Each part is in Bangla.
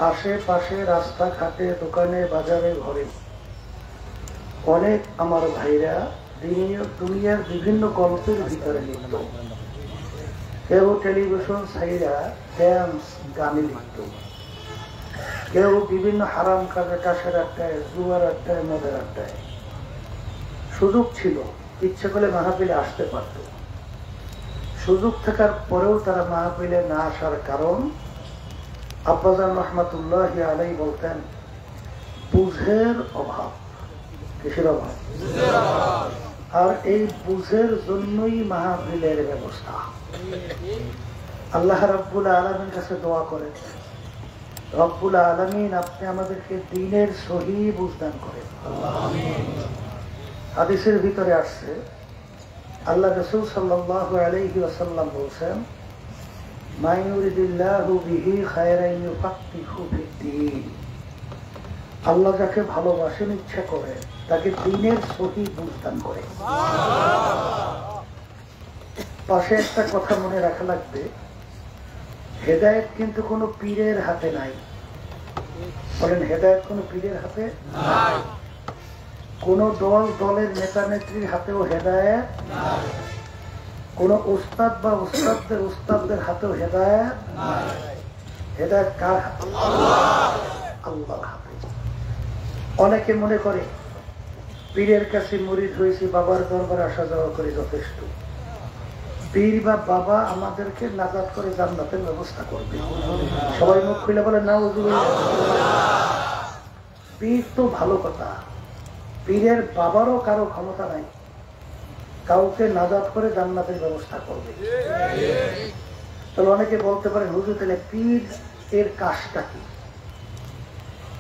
আশেপাশে রাস্তাঘাটে দোকানে বাজারে ঘরে অনেক আমার ভাইরা দুনিয়ার বিভিন্ন গল্পের ভিতরে লিপ্ত। কেউ টেলিভিশন ছাইরা ড্যান্স গানে লিপ্ত, কেউ বিভিন্ন হারাম কাজে টাসের আড্ডায়, জুয়ার আড্ডায়, মদের আড্ডায়। সুযোগ ছিল, ইচ্ছে করলে মাহফিলে আসতে পারত। সুযোগ থাকার পরেও তারা মাহফিলে না আসার কারণ আব্বাজান রহমাতুল্লাহ আলাইহি বলতেন বুঝের অভাব। কিসের অভাব? আর এই বুঝের জন্যই মাহফিলের ব্যবস্থা। আল্লাহ রাব্বুল আলামিনের কাছে দোয়া করেন, রব্বুল আলামিন আপনি আমাদেরকে দ্বীনের সহি বুঝদান করেন। হাদিসের ভিতরে আসছে আল্লাহ রাসূল সাল্লাল্লাহু আলাইহি ওয়াসাল্লাম বলেছেন মা ইউরিদুল্লাহু বিহি খায়রান ইউফাক্কিহু ফিদ্দীন। আল্লাহ যাকে ভালোবাসেন, ইচ্ছা করে, তাকে দ্বীনের সহি বুঝদান করে। পাশে একটা কথা মনে রাখা লাগবে, হেদায়েত কিন্তু কোনো পীরের হাতে নাই। বলেন, হেদায়েত কোনো পীরের হাতে নাই। কোন দলের নেতা নেত্রীর হাতেও হেদায়েত নাই। কোন উস্তাদ বা উস্তাদদের হাতেও হেদায়েত নাই। হেদায়েত কার হাতে? আল্লাহর হাতে। অনেকে মনে করে পীরের কাছে মুরিদ হয়েছি, বাবার দরবারে আসা যাওয়া করে যথেষ্ট। পীর বা বাবা আমাদেরকে নাজাত করে জান্নাতের ব্যবস্থা করবে। সবাই মুখ খুলে বলে নাউজুবিল্লাহ। পীর তো ভালো কথা, পীরের বাবারও কারো ক্ষমতা নাই কাউকে নাজাত করে জান্নাতের ব্যবস্থা করবে। তাহলে অনেকে বলতে পারে হুজুর তাহলে পীর এর কাজটা কি?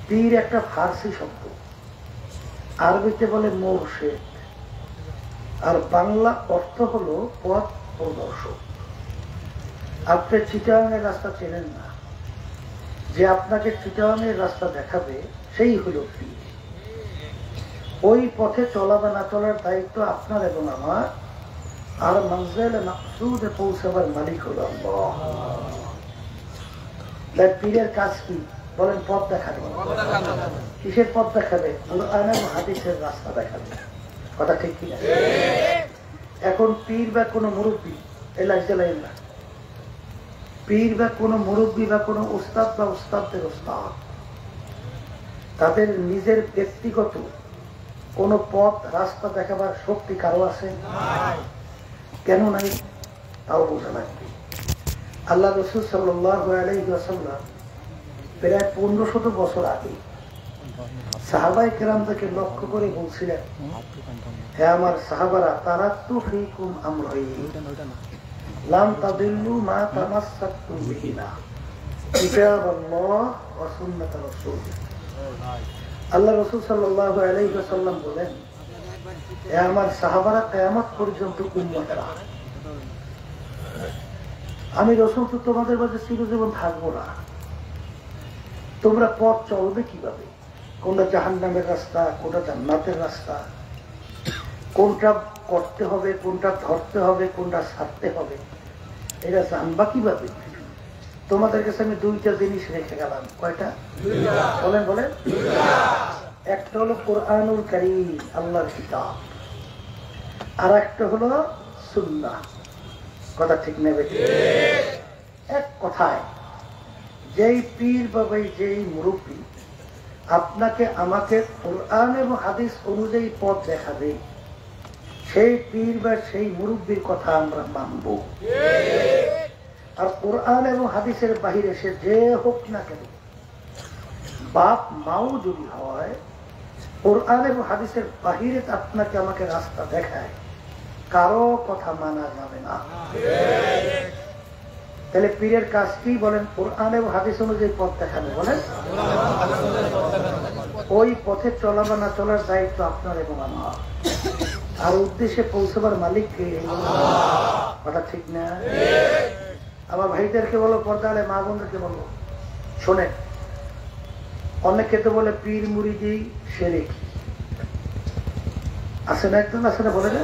পীর একটা ফার্সি শব্দ, আরবিতে বলে মুরশিদ, আর বাংলা অর্থ হলো পথ প্রদর্শক। আপনি চিটাগাংয়ের রাস্তা চেনেন না, যে আপনাকে চিটাগাংয়ের রাস্তা দেখাবে সেই হলো পীর। ওই পথে চলা বা না চলার দায়িত্ব আপনার এবং আমার, আর মঞ্জিল মাকসুদে পৌঁছাবার মালিক হলো আল্লাহ। পীরের কাজ কি? বলেন, পথ দেখাবে। কিসের পথ দেখাবে? কুরআন এবং হাদিসের রাস্তা দেখাবে। কথা ঠিক কিনা? এখন পীর বা কোনো মুরব্বী, পীর বা কোনো মুরব্বী বা কোনো উস্তাদ বা উস্তাদদের উস্তাদ, তাদের নিজের ব্যক্তিগত কোন পথ রাস্তা দেখাবার শক্তি কারো আছে? কেন নাই? তাও বোঝা লাগবে। আল্লাহ রাসূল সাল্লাল্লাহু আলাইহি ওয়াসাল্লাম প্রায় 1500 বছর আগে সাহাবায়ে কেরামদেরকে লক্ষ্য করে বলছিলেন, হে আমার সাহাবারা, তারাকতু ফীকুম আমরাইন লাম তাদিল্লু মা তামাসসাকতুম বিহিমা কিতাবাল্লাহ ওয়া সুন্নাত রাসূল। আল্লাহ রাসূল সাল্লাল্লাহু আলাইহি ওয়াসাল্লাম বলেন, হে আমার সাহাবারা, কিয়ামত পর্যন্ত উম্মতেরা, আমি রাসূল তো তোমাদের মাঝে চিরজীবন থাকবো না। তোমরা পথ চলবে কিভাবে? কোনটা জাহান্নামের রাস্তা, কোনটা জান্নাতের রাস্তা, কোনটা করতে হবে, কোনটা ধরতে হবে, কোনটা ছাড়তে হবে, এটা জানবা কিভাবে? তোমাদের কাছে আমি দুইটা জিনিস রেখে গেলাম। কয়টা? বলেন বলেন। একটা হলো কোরআনুল কারীম, আল্লাহর কিতাব, আর একটা হলো সুন্নাহ। কথা ঠিক নেবে? এক কথায় যেই পীর বা যেই মুরব্বী আপনাকে আমাকে কোরআন এবং হাদিস অনুযায়ী পথ দেখাবে, সেই পীর বা সেই মুরব্বীর কথা আমরা মানব। আর কোরআন এবং হাদিসের বাহিরে সে যে হোক না কেন, বাপ মাও যদি হয়, কোরআন এবং হাদিসের বাহিরে আপনাকে আমাকে রাস্তা দেখায়, কারো কথা মানা যাবে না। তাহলে পীরের কাজ কি? বলেন, কোরআন এবং হাদিস অনুযায়ী পথ দেখাবে। বলেন, ওই পথে চলা বা না চলার দায়িত্ব আপনার এবং আমার, আর উদ্দেশ্যে পৌঁছবার মালিক কে? কথা ঠিক না? আমার ভাইদেরকে বলো, পর্দালে মা বোনদেরকে বলো, শোনেন, অনেকে তো বলে পীর মুরিদি শিরক আছে না? একদম আছে না? বলে না?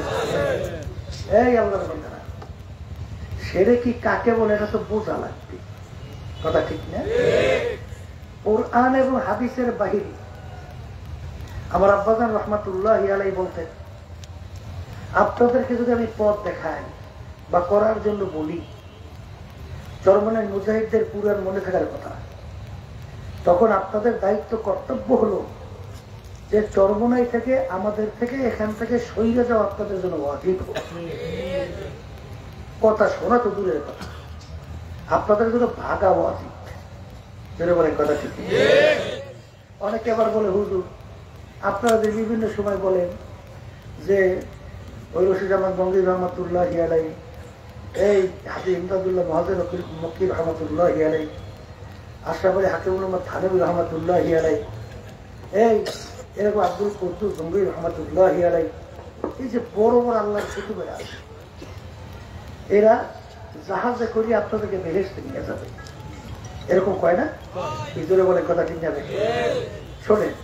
এই আল্লাহর বান্দারা, শিরকি কাকে বলে এটা তো বোঝা লাগবে। কথা ঠিক না? কোরআন এবং হাদিসের বাহিরে আমার আব্বাজান রহমাতুল্লাহ আলাই বলতেন, আপনাদেরকে যদি আমি পথ দেখাই বা করার জন্য বলি, চরমনাই মুজাহিদদের পুরান মনে থাকার কথা, তখন আপনাদের দায়িত্ব কর্তব্য হলো যে চরমনাই থেকে আমাদের থেকে এখান থেকে সইরে যাওয়া আপনাদের জন্য ওয়াজিব। কথা শোনা তো দূরের কথা, আপনাদের জন্য ভাগা ওয়াজিব। যেটা বলেন কথা ঠিক। অনেকে আবার বলে, হুজুর আপনারা যে বিভিন্ন সময় বলেন যে ওই রশিদ আহমদ গঙ্গি রহমতুল্লাহ আলাই, এই হাজি ইমদাদুল্লাহ মহাজের মকির রহমতুল্লাহ আলাই, আশরাফ আলী হাকিমুল মোহাম্মদ থানবী রহমতুল্লাহ আলাই, এই এরকম আব্দুল কুদ্দুস গঙ্গি রহমতুল্লাহ আলাই, এই যে বড় বড় আল্লাহর কুতুবেরা আছে, এরা জাহাজে করে আপনাদেরকে বেহেশতে নিয়ে যাবে, এরকম কয় না? ইজোরে বলে কথা ঠিক যাবে। শোনেন,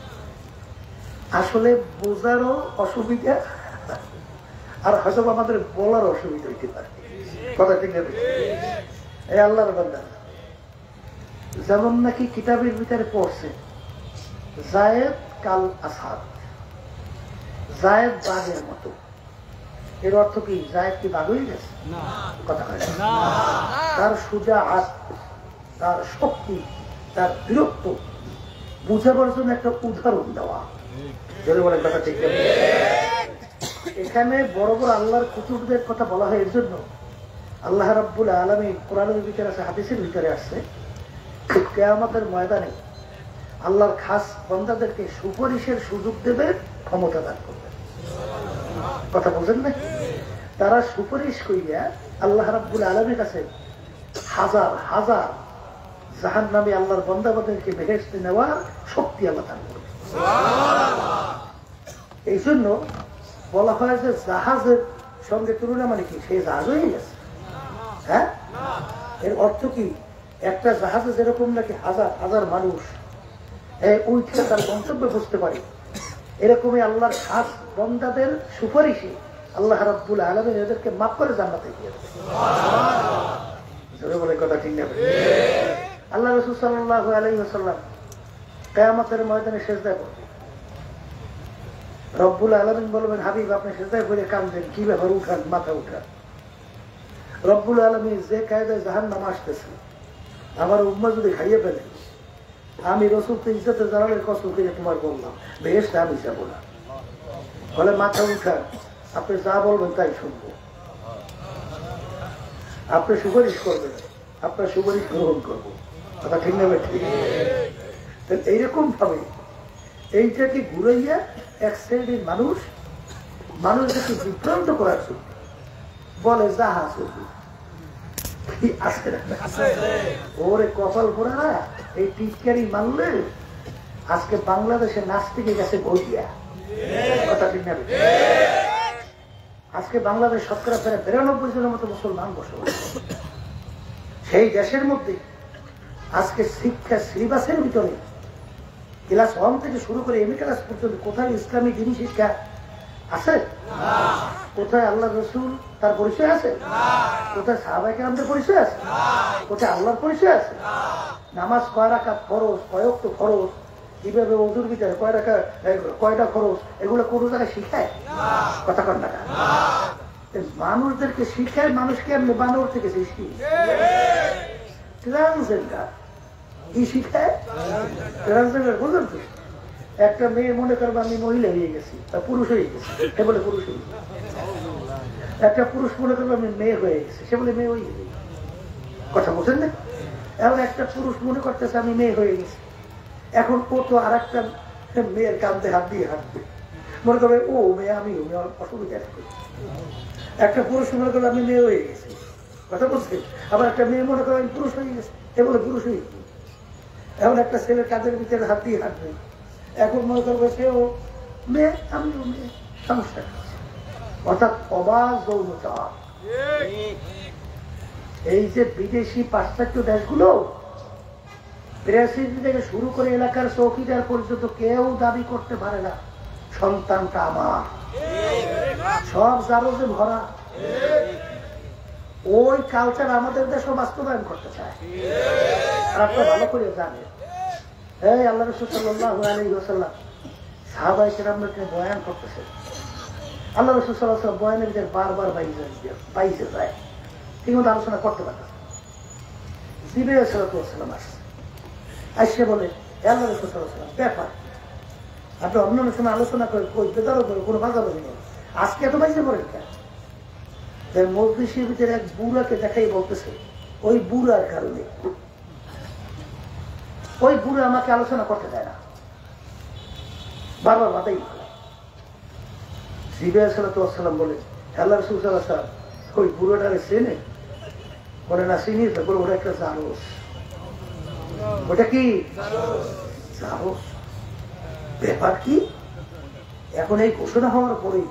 আসলে বোঝারও অসুবিধা আর হয়তো আমাদের বলার অসুবিধা হইতে পারে, কথা ঠিক যাবে। এই আল্লাহর বান্দা যেমন নাকি কিতাবের ভিতরে পড়ছে জায়েদ কাল আসাদ, জায়েদ বাঘের মতো। এর অর্থ কি? জায়েদ কি বাঘ হয়ে গেছে? কথা হয় না। তার সুজাআত, তার শক্তি, তার বীরত্ব বুঝাবার জন্য একটা উদাহরণ দেওয়া, যদি বলেন কথা ঠিক। এখানে বড় বড় আল্লাহর কুতুবদের কথা বলা হয় এর জন্য, আল্লাহ রাব্বুল আলামিন কোরআনের ভিতরে আছে, হাদিসের ভিতরে আসছে, কিয়ামতের ময়দানে আল্লাহর খাস বান্দাদেরকে সুপারিশের সুযোগ দেবে, ক্ষমতা দান করবে। কথা বলছেন না? তারা সুপারিশ করিয়া আল্লাহ রাব্বুল আলামিনের কাছে হাজার হাজার জাহান্নামী আল্লাহর বান্দাদেরকে বেহেশতে নেওয়ার শক্তি আল্লাহ দান করবে। এই জন্য বলা হয় যে জাহাজের সঙ্গে তুলনা মানে কি? সেই জাহাজ হয়ে গেছে। হ্যাঁ, এর অর্থ কি? একটা জাহাজে যেরকম নাকি হাজার হাজার মানুষ উঠে তার গন্তব্যে বুঝতে পারে, এরকমই আল্লাহর খাস বান্দাদের সুপারিশে আল্লাহ রাব্বুল আলামিন এদেরকে মাফ করে জান্নাতে দিয়ে দেবে। জোরে বলে কথা ঠিক না? আল্লাহ রাসূল সাল্লাল্লাহু আলাইহি ওয়াসাল্লাম কিয়ামতের ময়দানে সিজদা করবেন। রব্বুল আলামিন বলবেন, হাবিব আপনি সিজদায় পড়ে কাঁদছেন, কি ব্যাপার? উঠান, মাথা উঠান। রব্বুল আলামিন যে কায়দায় জাহান্নাম আসতেছে, আমার উম্মাহ যদি খাইয়ে ফেলে, আমি রাসূল তো ইজ্জতে জালালের কসম করে তোমার বললাম, বেহেশতে আমি যাব না। বলে মাথা উঠান, আপনি যা বলবেন তাই শুনবো, আপনি সুপারিশ করবেন, আপনার সুপারিশ গ্রহণ করবো। কথা ঠিক না? ঠিক। এইরকম ভাবে এইটাকে ঘুরাইয়া এক শ্রেণীর মানুষ মানুষকে বিভ্রান্ত করার জন্য বলে জাহাজ ওরে কপাল ভরা না, এই টিটকারি মানলে আজকে বাংলাদেশে নাস্তিকে গেছে বইয়া। কথা ঠিক না? আজকে বাংলাদেশ শতকরা প্রায় 92 জনের মতো মুসলমান বসবাস। সেই দেশের মধ্যে আজকে শিক্ষা সিলেবাসের ভিতরে ক্লাস 1 থেকে শুরু করে এমএ ক্লাস পর্যন্ত কোথায় ইসলামী দিনী শিক্ষা আছে? কোথায় আল্লাহ রসুল তার পরিচয় আছে? কোথায় সাহাবায়ে কেরামদের পরিচয় আছে? কোথায় আল্লাহর পরিচয় আছে? নামাজ কয় রাকাত ফরজ, কয় ওয়াক্ত ফরজ, কিভাবে ওযুর ভিতরে কয়টা খরচ, এগুলো কোনো জায়গায় শিখায়? কথা কন না? মানুষদেরকে শিখায়, মানুষকে এমনি বানর থেকে সৃষ্টি ট্রান্সজেন্ডার কি শিখায়? ট্রান্সজেন্ডার বুঝলেন তো? একটা মেয়ে মনে করবো আমি মহিলা হয়ে গেছি, পুরুষ হয়ে গেছি, সে বলে পুরুষ হয়ে গেছে। একটা পুরুষ মনে করবো আমি মেয়ে হয়ে গেছি, সে বলে মেয়ে হয়ে গেছে। কথা বলছেন না? এখন একটা পুরুষ মনে করতেছে আমি মেয়ে হয়ে গেছি, এখন ও তো আর একটা মেয়ের কাঁধে হাত দিয়ে হাঁটবে, মনে করবে ও মেয়ে আমি অসুবিধা করি। একটা পুরুষ মনে করবে আমি মেয়ে হয়ে গেছি, কথা বলছি। আবার একটা মেয়ে মনে করবে আমি পুরুষ হয়ে গেছি, এ বলে পুরুষ হয়ে গেছি। এখন একটা ছেলের কাঁধের ভিতরে হাত দিয়ে হাঁটবে, এখন মনে করবে সেও মেয়ে আমিও মেয়ে, সমস্যা। অর্থাৎ অবাধ যৌনচার। এই যে বিদেশি পাশ্চাত্য দেশগুলো, প্রেসিডেন্ট থেকে শুরু করে এলাকার চৌকিদার পর্যন্ত কেউ দাবি করতে পারে না সন্তানটা আমার, সব জারজে ভরা। ওই কালচার আমাদের দেশও বাস্তবায়ন করতে চায়। আর আপনারা ভালো করে জানেন এই আল্লাহ রাসূল সাল্লাল্লাহু আলাইহি ওয়াসাল্লাম সাহাবায়ে কেরামকে বয়ান করতেছে। আল্লাহ রাসূল সাল্লাল্লাহু আলাইহি ওয়াসাল্লাম বয়ানের ভিতরে বারবার বাইজে যায়, ঠিকমতো আলোচনা করতে পারতেছে। জিবরিল আলাইহিস সালাম আসছে, আইসে বলে আল্লাহ রাসূল সাল্লাল্লাহু আলাইহি ওয়াসাল্লাম ব্যাপার আপনি অন্য সময় আলোচনা করে কই বেদারও করে কোনো বাজাবাজি নেই, আজকে এত বাইজে পড়েন কেন? মজলিসের ভিতরে এক বুড়াকে দেখাই বলতেছে ওই বুড়ার কারণে ওই বুড়া আমাকে আলোচনা করতে দেয় না, বারবার বাধাই করে। জিবরিল আলাইহিস সালাম বলে আল্লাহ রাসূল সাল্লাল্লাহু আলাইহি ওয়াসাল্লাম ওই বুড়োটারে চেনে? বলে না চিনি তো। বলে ওটা একটা জারস। ওটা কি জারস? ব্যাপার কি? এখন এই ঘোষণা হওয়ার পরে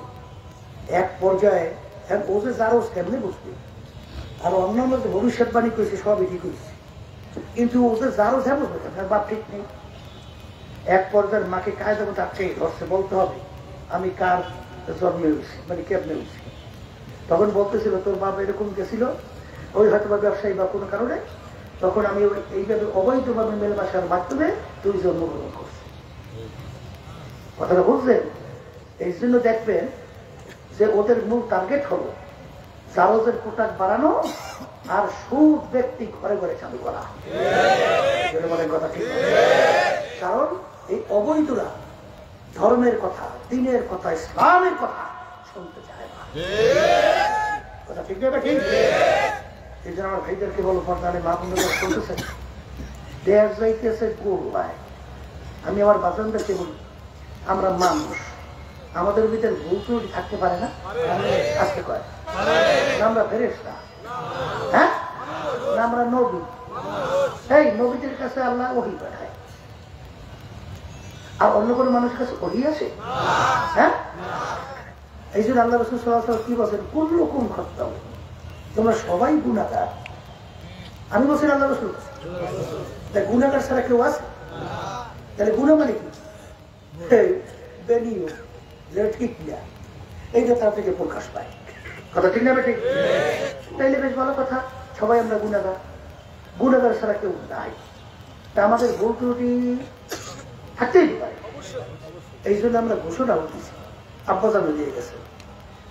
এক পর্যায়ে ও যে জারস কেমনে বুঝবে, আর অন্যান্য যে ভবিষ্যৎবাণী করেছে সবই ঠিক হয়েছে, কিন্তু ওদের জারস হ্যাঁ বুঝবে কেন? বাপ ঠিক নেই। এক পর্যায়ের মাকে কায়দা মতো আটকে ধরছে, বলতে হবে আমি কার জন্মে হয়েছি, মানে কেমনে হয়েছি। তখন বলতেছিল তোর বাবা এরকম গেছিল ওই হয়তো বা ব্যবসায়ী বা কোনো কারণে, তখন আমি এইভাবে অবৈধভাবে মেলবাসার মাধ্যমে তুই জন্মগ্রহণ করছি। কথাটা বুঝলেন? এই জন্য দেখবেন যে ওদের মূল টার্গেট হলো জারজের পোটাক বাড়ানো আর সুদ ব্যক্তি ঘরে ঘরে চালু করা। কথা ঠিক, কারণ এই অবৈধরা ধর্মের কথা, দিনের কথা, ইসলামের কথা শুনতে চায় না। কথা ঠিক না? ঠিক। এই জন্য আমার ভাইদেরকে বলো পর্দানে মা বন্ধুরা শুনতেছেন, দেশ যাইতেছে গোড়ায়। আমি আমার বাজানদেরকে বলি আমরা মানুষ, আমাদের ভিতরে ভুল ত্রুটি থাকতে পারে না? আজকে কয় আমরা ফেরেশতা, হ্যাঁ না আমরা নবী? এই নবীদের কাছে আল্লাহ ওহী পাঠায়, আর অন্য কোনো মানুষের কাছে ওহী আসে? হ্যাঁ, এই জন্য আল্লাহ রাসূল সাল্লাল্লাহু আলাইহি ওয়াসাল্লাম কি বলেন? কুল্লুকুম খাত্তাউ, তোমরা সবাই গুনাহগার। আমি বলছি আল্লাহ রাসূল, গুনাহগার ছাড়া কেউ আছে? তাহলে গুনাহ মানে কি? ঠিক না, এইটা তার থেকে প্রকাশ পায়। কথা ঠিক না? ঠিক। তাইলে বেশ ভালো কথা, সবাই আমরা গুনাহগার, গুনাহগার ছাড়া কেউ নাই। তা আমাদের ভুল ত্রুটি থাকতেই পারে। এই জন্য আমরা ঘোষণা করতেছি, আব্বাজান দিয়ে গেছে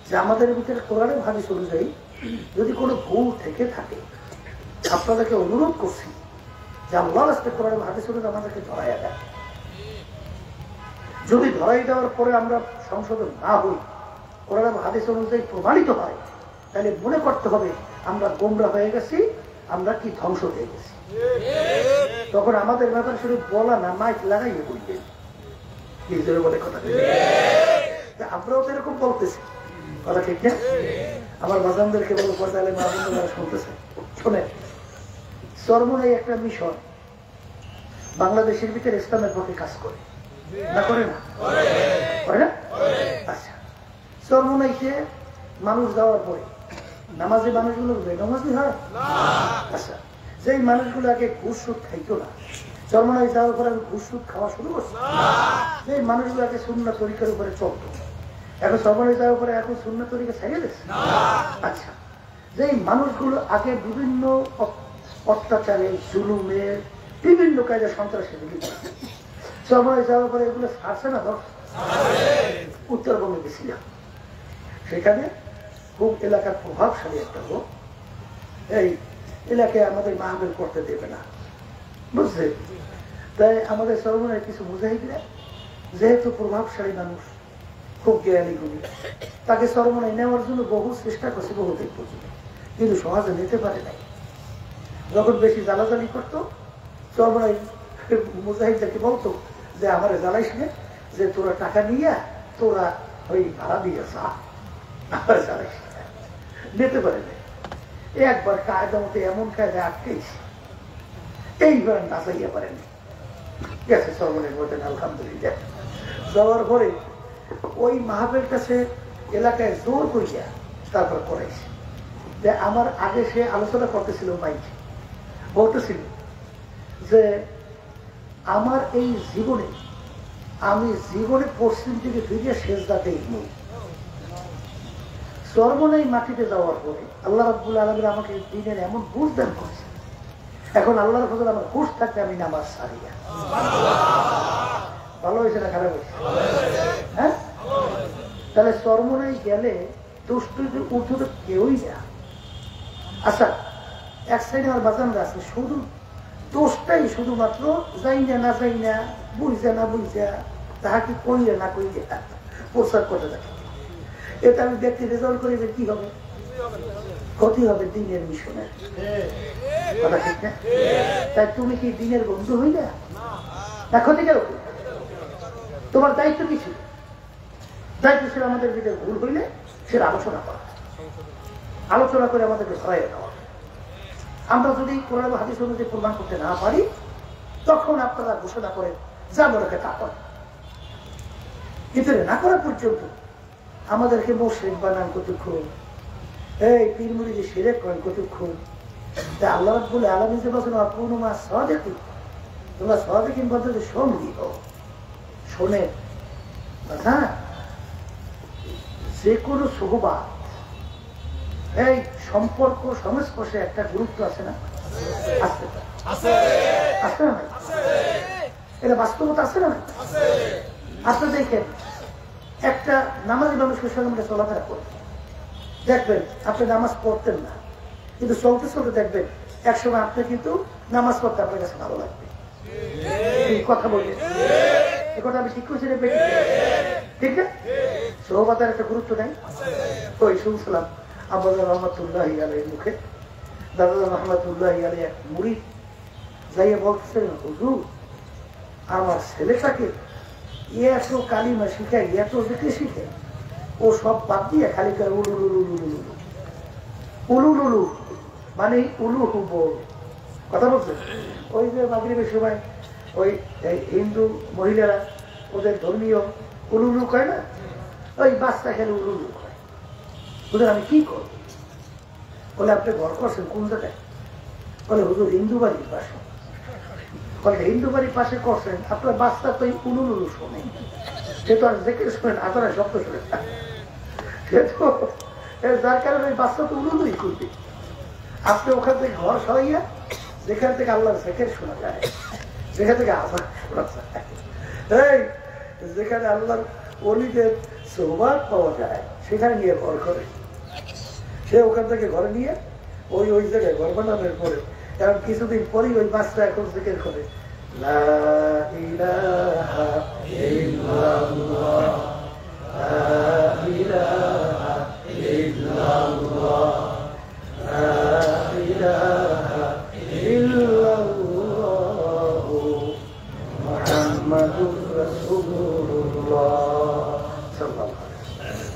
যে আমাদের ভিতরে কোরআনের হাদিস অনুযায়ী যদি কোনো ভুল থেকে থাকে আপনাদেরকে অনুরোধ করছি যে আল্লাহর রাস্তে কোরআনের হাদিস অনুযায়ী আমাদেরকে ধরাইয়া দেয়। যদি ধরাই দেওয়ার পরে আমরা সংশোধন না হই, কোরআন হাদিস অনুযায়ী প্রমাণিত হয়, তাহলে মনে করতে হবে আমরা গোমরা হয়ে গেছি, আমরা কি ধ্বংস হয়ে গেছি। তখন আমাদের ব্যাপারে শুধু বলা না, মাইক লাগাইয়ে বলবেন বলে কথা। আমরাও তো এরকম বলতেছি, কথা ঠিক না? আমার বাজানদেরকে বলো পর্দালে মা বন্ধুরা শুনতেছে, শোনেন চরমোনাই একটা মিশন বাংলাদেশের ভিতরে ইসলামের পক্ষে কাজ করে না, করে না? করে না? আচ্ছা, চরমোনাইতে মানুষ যাওয়ার পরে নামাজি মানুষগুলো বেনামাজি হয়? আচ্ছা, যেই মানুষগুলো আগে ঘুষ সুদ খাইতো না, চরমোনাই যাওয়ার পরে ঘুষ সুদ খাওয়া শুরু করছে। যেই মানুষগুলো আগে সুন্নাত তরিকার উপরে চলতো, এখন চরমোনাই যাওয়ার পরে এখন সুন্নাত তরিকা ছাড়িয়ে দিচ্ছে। আচ্ছা, যেই মানুষগুলো আগে বিভিন্ন অত্যাচারে, জুলুমের, বিভিন্ন কাজে সন্ত্রাসে লিপ্ত, চরমোনাই যাওয়ার পরে এগুলো ছাড়ছে না? ধর উত্তরবঙ্গে গেছিলাম, সেখানে খুব এলাকার প্রভাবশালী একটা লোক এই এলাকায় আমাদের মাহফিল করতে দেবে না, বুঝছে? তাই আমাদের চরমোনাই কিছু মুজাহিদরা, যেহেতু প্রভাবশালী মানুষ, খুব জ্ঞানী গুণী, তাকে চরমোনাই নেওয়ার জন্য বহু চেষ্টা করছে, বহু দিক পর্যন্ত, কিন্তু সমাজে নিতে পারে নাই। যখন বেশি জ্বালাজালি করতো, চরমোনাই মুজাহিদদেরকে বলতো যে আমার জ্বালাইস না, যে তোরা টাকা নিয়ে তোরা ওই ভাড়া দিয়ে যা, আমার জ্বালাইস না, নিতে পারে না। একবার কায়দা মতো এমন কায়দা আটকেছি, এইবার না চাইয়া পারেনি, গেছে চরমোনাই বলতেন আলহামদুলিল্লাহ। যাওয়ার পরে ওই মাহফিলের কাছে এলাকায় জোর করিয়া তারপর করাইছে যে আমার আগে সে আলোচনা করতেছিল, মাইক বলতেছিল যে আমার এই জীবনে আমি পশ্চিম দিকে ফিরিয়ে সেজদা দেইনি। চরমোনাই মাটিতে যাওয়ার পরে আল্লাহ রাব্বুল আলামিন আমাকে দিনের এমন বুঝ দান করেছে, এখন আল্লাহর ফজল আমার হুশ থাকতে আমি নামাজ সারি না। ভালো হয়েছে না খারাপ হয়েছে? হ্যাঁ, তাহলে চরমনাই গেলে দুষ্ট উঠে তো কেউই না। আচ্ছা, এক সাইডে আমার বাজানরা আছে, শুধু দোষটাই শুধুমাত্র যাই না না যাই না, বুঝছে না বুঝছে, তাহাকে কইলে না কইলে প্রচার করতে থাকে। এটা আমি ব্যক্তি রেজাল্ট করি যে কি হবে, ক্ষতি হবে দিনের মিশনের। কথা ঠিক না? তাই তুমি কি দিনের বন্ধু হইলে না ক্ষতি কেউ? তোমার দায়িত্ব কিছু, দায়িত্ব ছিল আমাদের ভিতরে ভুল হইলে সেটা আলোচনা করা, আলোচনা করে আমাদেরকে সহায় দেওয়া। আমরা যদি কোরআন হাদিস অনুযায়ী প্রমাণ করতে না পারি, তখন আপনারা ঘোষণা করেন যা বলে তা করেন। কিন্তু না করা পর্যন্ত আমাদেরকে মুশরিক বানান কতক্ষণ, এই পীর মুরিদি শিরক করেন কতক্ষণ। তা আল্লাহ রাব্বুল আলামিন যে বলেন আকুনু মা সাদিকিন, তোমরা সাদিকিন বলতে সঙ্গী হও। শোনে হ্যাঁ, যে কোনো সুহবাত, এই সম্পর্ক সংস্পর্শে একটা গুরুত্ব আছে না? আছে, আছে না? এটা বাস্তবতা আছে না? আপনি দেখেন একটা নামাজি মানুষের সঙ্গে আমরা চলাফেরা করি, দেখবেন আপনি নামাজ পড়তেন না, কিন্তু চলতে চলতে দেখবেন একসময় আপনি কিন্তু নামাজ পড়তে আপনার কাছে ভালো লাগবে। কথা বললেন, এ কথা আমি ঠিক করছি না? ঠিক না? সহবাতের একটা গুরুত্ব নেই। ওই শুনছিলাম আব্বাজান রহমতুল্লাহ আলাইহির মুখে, দাদা রহমতুল্লাহ আলাইহি এক মুরিদ যাইয়া বলতেছেন, হুজুর আমার ছেলেটাকে এত কালিমা শিখায়, এত দেখে শিখে, ও সব বাদ দিয়ে খালি করে উলুলুলুলুলুলু, উলুলুলু মানে উলু বল। কথা বলছেন? ওই যে মাগরিবের সময় ওই হিন্দু মহিলারা ওদের ধর্মীয় উলুলু কয় না, ওই বাচ্চা খেলে উলুলু কয়। হুজুর আমি কি করব? বলে আপনি ঘর করছেন কোন জায়গায়? বলে হুজুর হিন্দু বাড়ির পাশে। বলে হিন্দু বাড়ির পাশে করছেন, আপনার বাচ্চা তো উলুলুলু শোনে, সে তো আর দেখে শোনেন, আপনারা শব্দ শোনেন, সে তো যার কারণে ওই বাচ্চা তো উলুলুই করবে। আপনি ওখান থেকে ঘর সরাইয়া যেখান থেকে আল্লাহর জিকির শোনা যায়, যেখান থেকে আযান শোনা যায়, এই যেখানে আল্লাহর ওলিদের সোহবাত পাওয়া যায়, সেখানে নিয়ে ঘর করে। সে ওখান থেকে ঘরে নিয়ে ওই ওই জায়গায় ঘর বানানোর পরে কারণ কিছুদিন পরেই ওই বাচ্চা এখন জিকির করে, লা ইলাহা ইল্লাল্লাহ, লা ইলাহা ইল্লাল্লাহ, লা ইলাহা ইল্লাল্লাহ, মুহাম্মাদুর রাসূলুল্লাহ সাল্লাল্লাহু আলাইহি ওয়াসাল্লাম।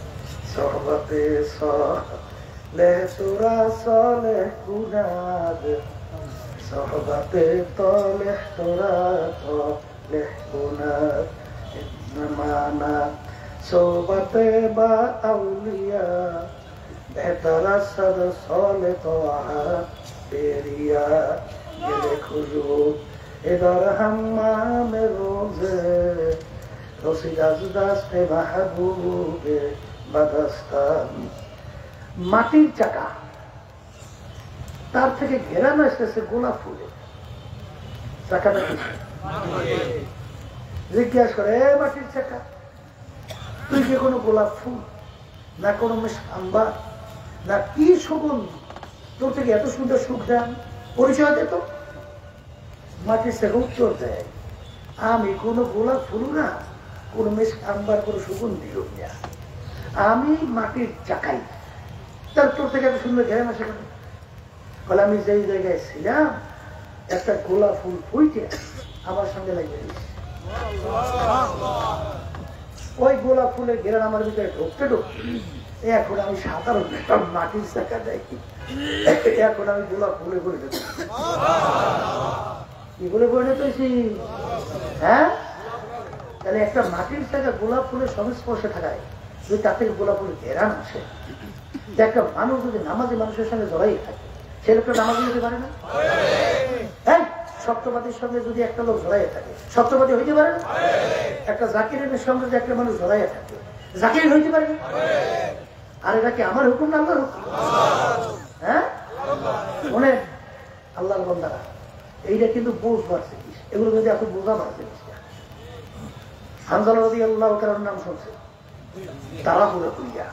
সোহবতে সালেহ তোরা সালেহ গুনাদ, সোহবতে তালেহ তোরা তালেহ গুনাদ, মানা সোহবতে বা আউলিয়া বেহতর সদ সালে তোহা বেরিয়া গেলে খুজু এদার হাম্মামে রোজে রসিদাস দাস্তে মাহবুবে বাদাস্তান। মাটির চাকা, তার থেকে ঘেরানো এসেছে গোলাপ ফুলে। চাকাটা জিজ্ঞাসা করে, এ মাটির চাকা, তুই কি কোনো গোলাপ ফুল না কোনো আম্বার না কি সুগন্ধ, তোর থেকে এত সুন্দর সুখ দেন, পরিচয় দে তো। মাটির চাকা উত্তর দেয়, আমি কোনো গোলাপ ফুল না, কোনো মেশ আম্বার, কোনো সুগন্ধি লোক না, আমি মাটির চাকাই। তার তোর থেকে এত সুন্দর ঘেরানো সেখানে? বলে আমি যেই জায়গায় ছিলাম একটা গোলাপ ফুল ফুইটে আমার সঙ্গে লাগিয়ে দিয়েছে, ওই গোলাপ ফুলের ঘেরান আমার ভিতরে ঢুকতে ঢুকতে এখন আমি সাধারণ মাটির চাকা দেয়, এখন আমি গোলাপ ফুলে পরিণত কি বলে পরিণত হয়েছি? হ্যাঁ, তাহলে একটা মাটির চাকা গোলাপ ফুলের সংস্পর্শে থাকায় যদি তার থেকে গোলাপ ফুলের ঘেরান আসে, একটা মানুষ যদি নামাজি মানুষের সঙ্গে জড়াই থাকে, সে লোকটা নামাজি হতে পারে না? হ্যাঁ, সত্যবাদীর সঙ্গে যদি একটা লোক জড়াইয়া থাকে, সত্যবাদী হইতে পারে না? একটা জাকিরের সঙ্গে যদি একটা মানুষ জড়াইয়া থাকে, জাকির হইতে পারে না? আর এটা কি আমার হুকুম না আল্লাহর হুকুম? হ্যাঁ, মনে আল্লাহর বান্দারা এইটা কিন্তু বোঝবার জিনিস, এগুলো কিন্তু এত বোঝাবার জিনিস না। হানজালা রাদিয়াল্লাহু তাআলার নাম শুনছে, তাড়াহুড়ো করিয়া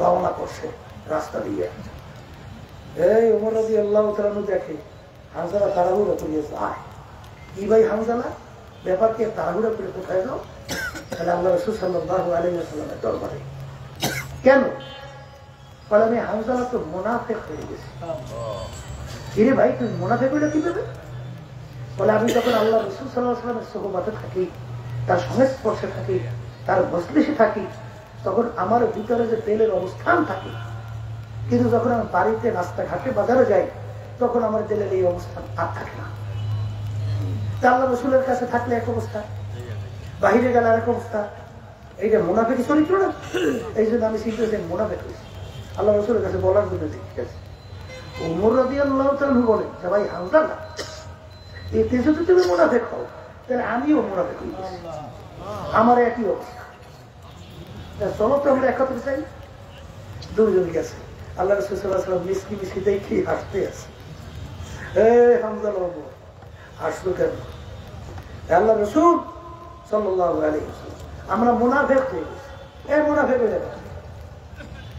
রওনা করছে রাস্তা দিয়ে। এই ওমর রাদিয়াল্লাহু তাআলা দেখে হানজালা তাড়াহুড়ো করিয়া যায়। কি ভাই হানজালা, ব্যাপার কি, তাড়াহুড়ো করে কোথায় যাও? তাহলে আল্লাহ রাসূল সাল্লাল্লাহু আলাইহি ওয়াসাল্লামের দরবারে। কেন? বলে আমি হানজালা তো মুনাফিক হয়ে গেছি। কিরে ভাই তুই মুনাফিক হইলে কিভাবে? বলে আমি যখন আল্লাহ রাসূল সাল্লাল্লাহু আলাইহি ওয়াসাল্লামের সুহবতে থাকি, তার সংস্পর্শে থাকি, তার মজলিসে থাকি, তখন আমার ভিতরে যে তেলের অবস্থান থাকে, কিন্তু যখন আমি বাড়িতে রাস্তাঘাটে বাজারে যাই তখন আমার তেলের এই অবস্থান আর থাকে না। আল্লাহ রসুলের কাছে থাকলে এক অবস্থা, বাহিরে গেলে আর এক অবস্থা। এইটা মুনাফিকি চরিত্র না? এই জন্য আমি চিন্তা করি মুনাফিক হয়েছি। আল্লাহ রসুলের কাছে বলার জন্য ঠিক আছে। ওমর রাদিয়াল্লাহু তাআলা বলেন যে ভাই হানজালা, এতে যদি তুমি মুনাফিক হও তাহলে আমিও মুনাফিক হয়ে গেছি, আমার একই অবস্থা। চলো তো আমরা একত্রে চাই। দুজন গেছে, আল্লাহ রাসূল সাল্লাল্লাহু আলাইহি ওয়াসাল্লাম মিষ্টি মিষ্টি দেখি হাসতে আছে। হানজালা বাবু হাসলো কেন? আল্লাহ রাসূল সাল্লাল্লাহু আলাইহি ওয়াসাল্লাম আমরা মুনাফিক হয়ে গেছি। মুনাফিক হয়ে যাবে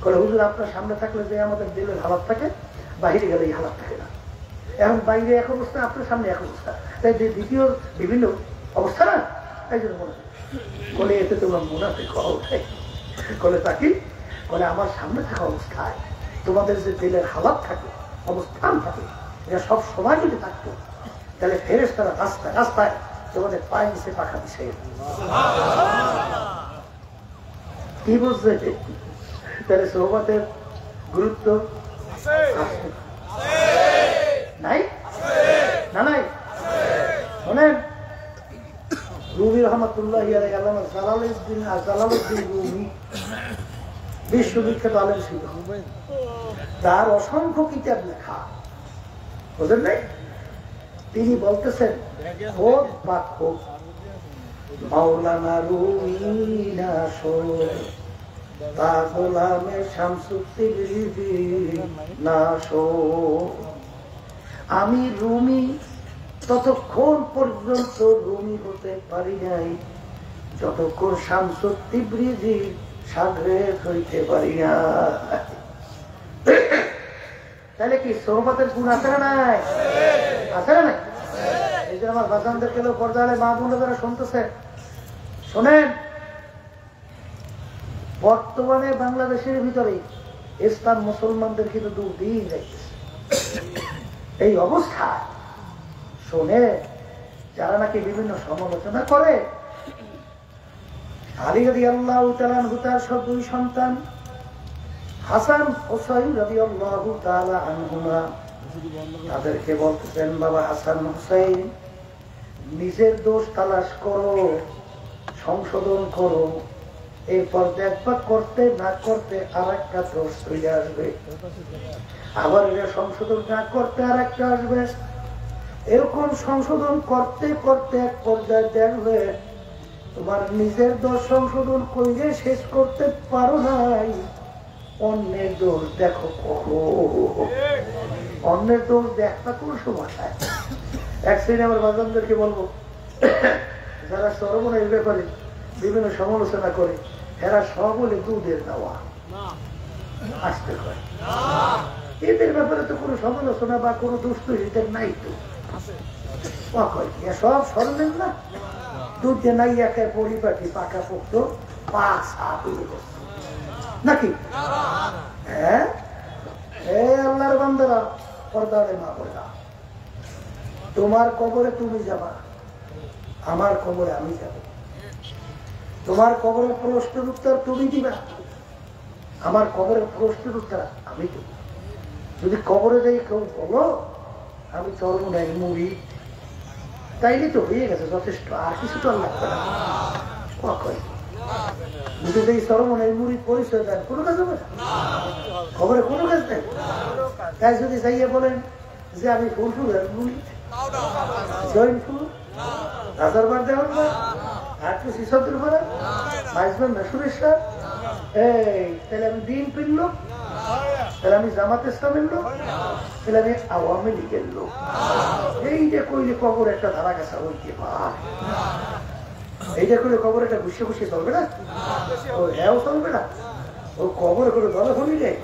বলে হুজুর আপনার সামনে থাকলে যে আমাদের দিলের হালাত থাকে, বাহিরে গেলে এই হালাত থাকে না। এখন বাইরে এক অবস্থা, আপনার সামনে এক অবস্থা, তাই দ্বিতীয় বিভিন্ন অবস্থা না, এই জন্য মুনাফিক বলে। এতে তোমার মুনাফিক হওয়া উঠে বলে তাকি বলে আমার সামনে থাকা অবস্থায় তোমাদের যে দিলের হালাত থাকে, অবস্থান থাকে, এটা সব সময় যদি থাকতো তাহলে ফেরেশতারা রাস্তায় রাস্তায় তোমাদের পায়ে নিচে পাখা দিছে। কি বুঝছে? তাহলে সোহবতের গুরুত্ব নাই না? নাই। শোনেন, রুমি রহমাতুল্লাহি আলাইহি, আল্লামা জালালউদ্দিন রুমি বিশ্ববিখ্যাত আলেম ছিল। তার অসংখ্য কিতাব লেখা, বুঝলেন নাই? তিনি বলতেছেন খোদ বা খোদ মাওলানা রুমি নাশো তা গোলামে শামসুদ্দিন নাশো। আমি রুমি ততক্ষণ পর্যন্ত রুমি হতে পারি নাই যতক্ষণ শামসুদ্দিন সাগরেদ হইতে পারি না। তাহলে কি সোহবতের গুণ আছে না নাই? আছে না নাই? এই যে আমার বাজানদেরকে পর্দালে মা বোন যারা শুনতেছে, শোনেন, বর্তমানে বাংলাদেশের ভিতরে ইসলাম মুসলমানদের কিন্তু দুর্দিন যাইতেছে। এই অবস্থা শুনে যারা নাকি বিভিন্ন সমালোচনা করে, আলী রাদিয়াল্লাহু তাআলা আনহু তার সব দুই সন্তান হাসান হুসাইন রাদিয়াল্লাহু তাআলা আনহুমা, তাদেরকে বলতেছেন বাবা হাসান হুসাইন, নিজের দোষ তালাশ করো, সংশোধন করো, এরপর দেখবা করতে না করতে আর একটা দোষ চলে আসবে, আবার এটা সংশোধন না করতে আর একটা আসবে। এরকম সংশোধন করতে করতে এক পর্যায়ে দেখবে তোমার নিজের দোষ সংশোধন করে শেষ করতে পারো নাই, অন্যের দোষ দেখো কখন। অন্যের দোষ দেখা কোন সময়? এক শ্রেণী আমার বাজানদেরকে বলবো, যারা সর্বনের ব্যাপারে বিভিন্ন সমালোচনা করে, এরা সব বলে দুধের দেওয়া আসতে পারে। এদের ব্যাপারে তো কোনো সমালোচনা বা কোনো দুষ্ট এদের নাই তো, সব সরলেন না, দুধ দিয়ে নাই একে পরিপাটি পাকা পোক্ত নাকি? হ্যাঁ, আল্লাহর বান্দারা, পর্দারে মা বললাম, তোমার কবরে তুমি যাবা, আমার কবরে আমি যাব। তোমার কবরের প্রশ্নের উত্তর তুমি দিবা, আমার কবরের প্রশ্নের উত্তর আমি দেব। যদি কবরে যাই কেউ বলো আমি চরমনাই মুড়ি, তাইলে তো হয়ে গেছে যথেষ্ট, আর কিছু তো লাগবে না। যদি এই চরমনাই মুড়ি পরিচয় দেন কোনো কাজ হবে না, খবরে কোনো কাজ নেই। তাই যদি যাইয়ে বলেন যে আমি ফুলফুলের মুড়ি, জয়েন্ট ফুল, রাজার বার দেওয়ার পর আটকে শিশব্দের পরে মাইজবেন না সুরেশ্বর, এই তাহলে আমি দিন পিনল তাহলে আমি জামাত ইসলামের লোক, তাহলে আমি আওয়ামী লীগের লোক। এইটা কইলে কবর একটা ধারা কাছা হইতে পারে, এইটা করলে কবর একটা ঘুষে ঘুষে চলবে না, ও হ্যাঁ চলবে না। ও কবর করে দলে ফলি নেই,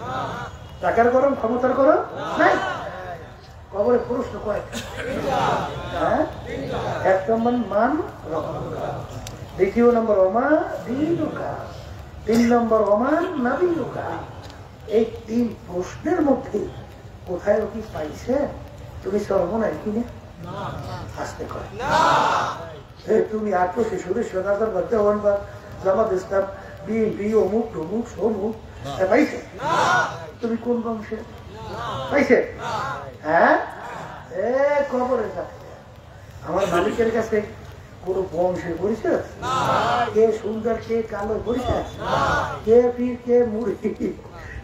টাকার গরম ক্ষমতার গরম নাই। কবরে প্রশ্ন কয়েকটা, হ্যাঁ, 1 নম্বর মান রব্বুকা, 2 নম্বর ওমা দীনুকা, 3 নম্বর ওমান নাবিয়ুকা। এই 3 প্রশ্নের মধ্যে কোথায় কি পাইছে তুমি সর্বনাই কিনে আসতে করে তুমি আটশো শিশুদের সোনাদার বাচ্চা হনবা জামাত ইসলাম বিএনপি অমুক তমুক সমুক পাইছে? তুমি কোন বংশে পাইছে? হ্যাঁ, কবরে যাচ্ছে। আমার মালিকের কাছে কোন বংশের পরিচয় আছে? কে সুন্দর কে কালো পরিচয় আছে? কে পীর কে মুড়ি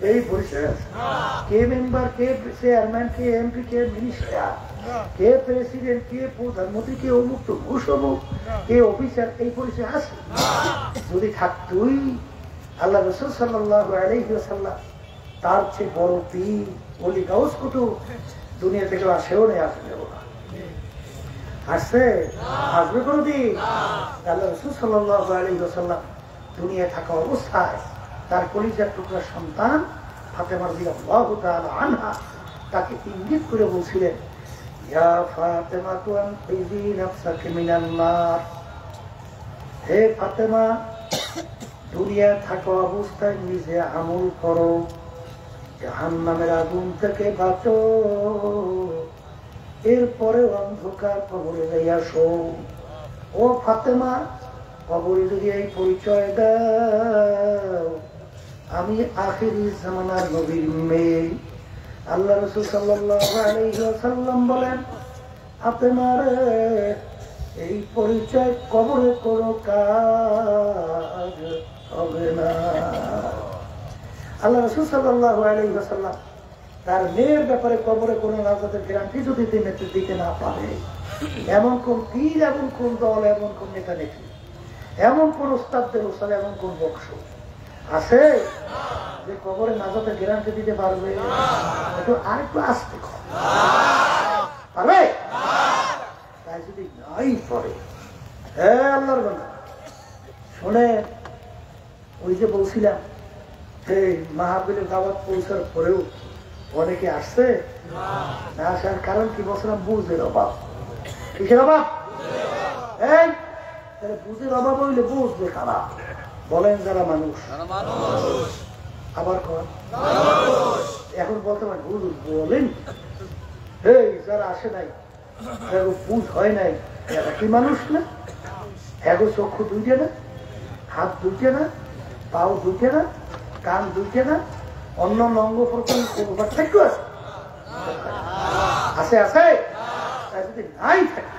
এই পরিচয় আছে? কে মেম্বার কে চেয়ারম্যান কে এমপি কে মিনিস্টার কে প্রেসিডেন্ট কে প্রধানমন্ত্রী কে অমুক তো ঘুষ অমুক কে অফিসার এই পরিচয় আছে? যদি থাকতই আল্লাহ রাসূল সাল্লাল্লাহু আলাইহি ওয়াসাল্লাম তার চেয়ে বড় পীর ওলি গাউস কুতুব দুনিয়া থেকে আসেও নেই, আসবে না, আসছে আসবে কোনদিন? আল্লাহ রাসূল সাল্লাল্লাহু আলাইহি ওয়াসাল্লাম দুনিয়ায় থাকা অবস্থায় তার কলিজার টুকরা সন্তান ফাতেমা রাদিয়াল্লাহু তাআলা আনহা তাকে ইঙ্গিত করে বলছিলেন, ইয়া ফাতেমা আনকিযি নাফসাকি মিনান নার, হে ফাতেমা দুনিয়ায় থাকা অবস্থায় নিজে আমল করো, জাহান্নামের আগুন থেকে বাঁচো, এরপরে অন্ধকার কবরে যাইয়া শো। ও ফাতেমা, কবরে যদি এই পরিচয় দাও আমি আখিরি জামানার নবীর মেয়ে। আল্লাহ রাসূল সাল্লাল্লাহু আলাইহি ওয়াসাল্লাম বলেন, ফাতেমা রে এই পরিচয় কবরে কোনো কাজ হবে না। আল্লাহ রাসূল সাল্লাল্লাহু আলাইহি ওয়াসাল্লাম তার মেয়ের ব্যাপারে কবরে কোনো নাজাতের গ্যারান্টি যদি দিতে না পারে, এমন কোন পীর, এমন কোন দল, এমন কোন নেতা নেত্রী, এমন কোন ওস্তাদদের ওস্তাদ, এমন কোন বংশ আছে যে কবরে নাজাতের গ্যারান্টি দিতে পারবে? একটু আর একটু আসতে পারবে? তাই যদি নাই পড়ে, হ্যাঁ আল্লাহর বান্দা শোনে, ওই যে বলছিলাম সেই মাহফিলের দাওয়াত পৌঁছার পরেও অনেকে আসছে না, আসার কারণ কি বলছিলাম? বুঝের অভাব। কিসের অভাব? এই বুঝের অভাব হইলে বুঝবে খারাপ বলেন যারা মানুষ, আবার এখন বলতে পারেন বলেন এই যারা আসে নাই বুঝ হয় নাই, এরা কি মানুষ না? এগো চক্ষু দুইটে না, হাত দুইটে না, পাও দুইটে না, কান দুইটে না, অন্য অঙ্গ প্রত্যঙ্গ পার্থক্য আছে? আছে আছে। তাই যদি নাই থাকে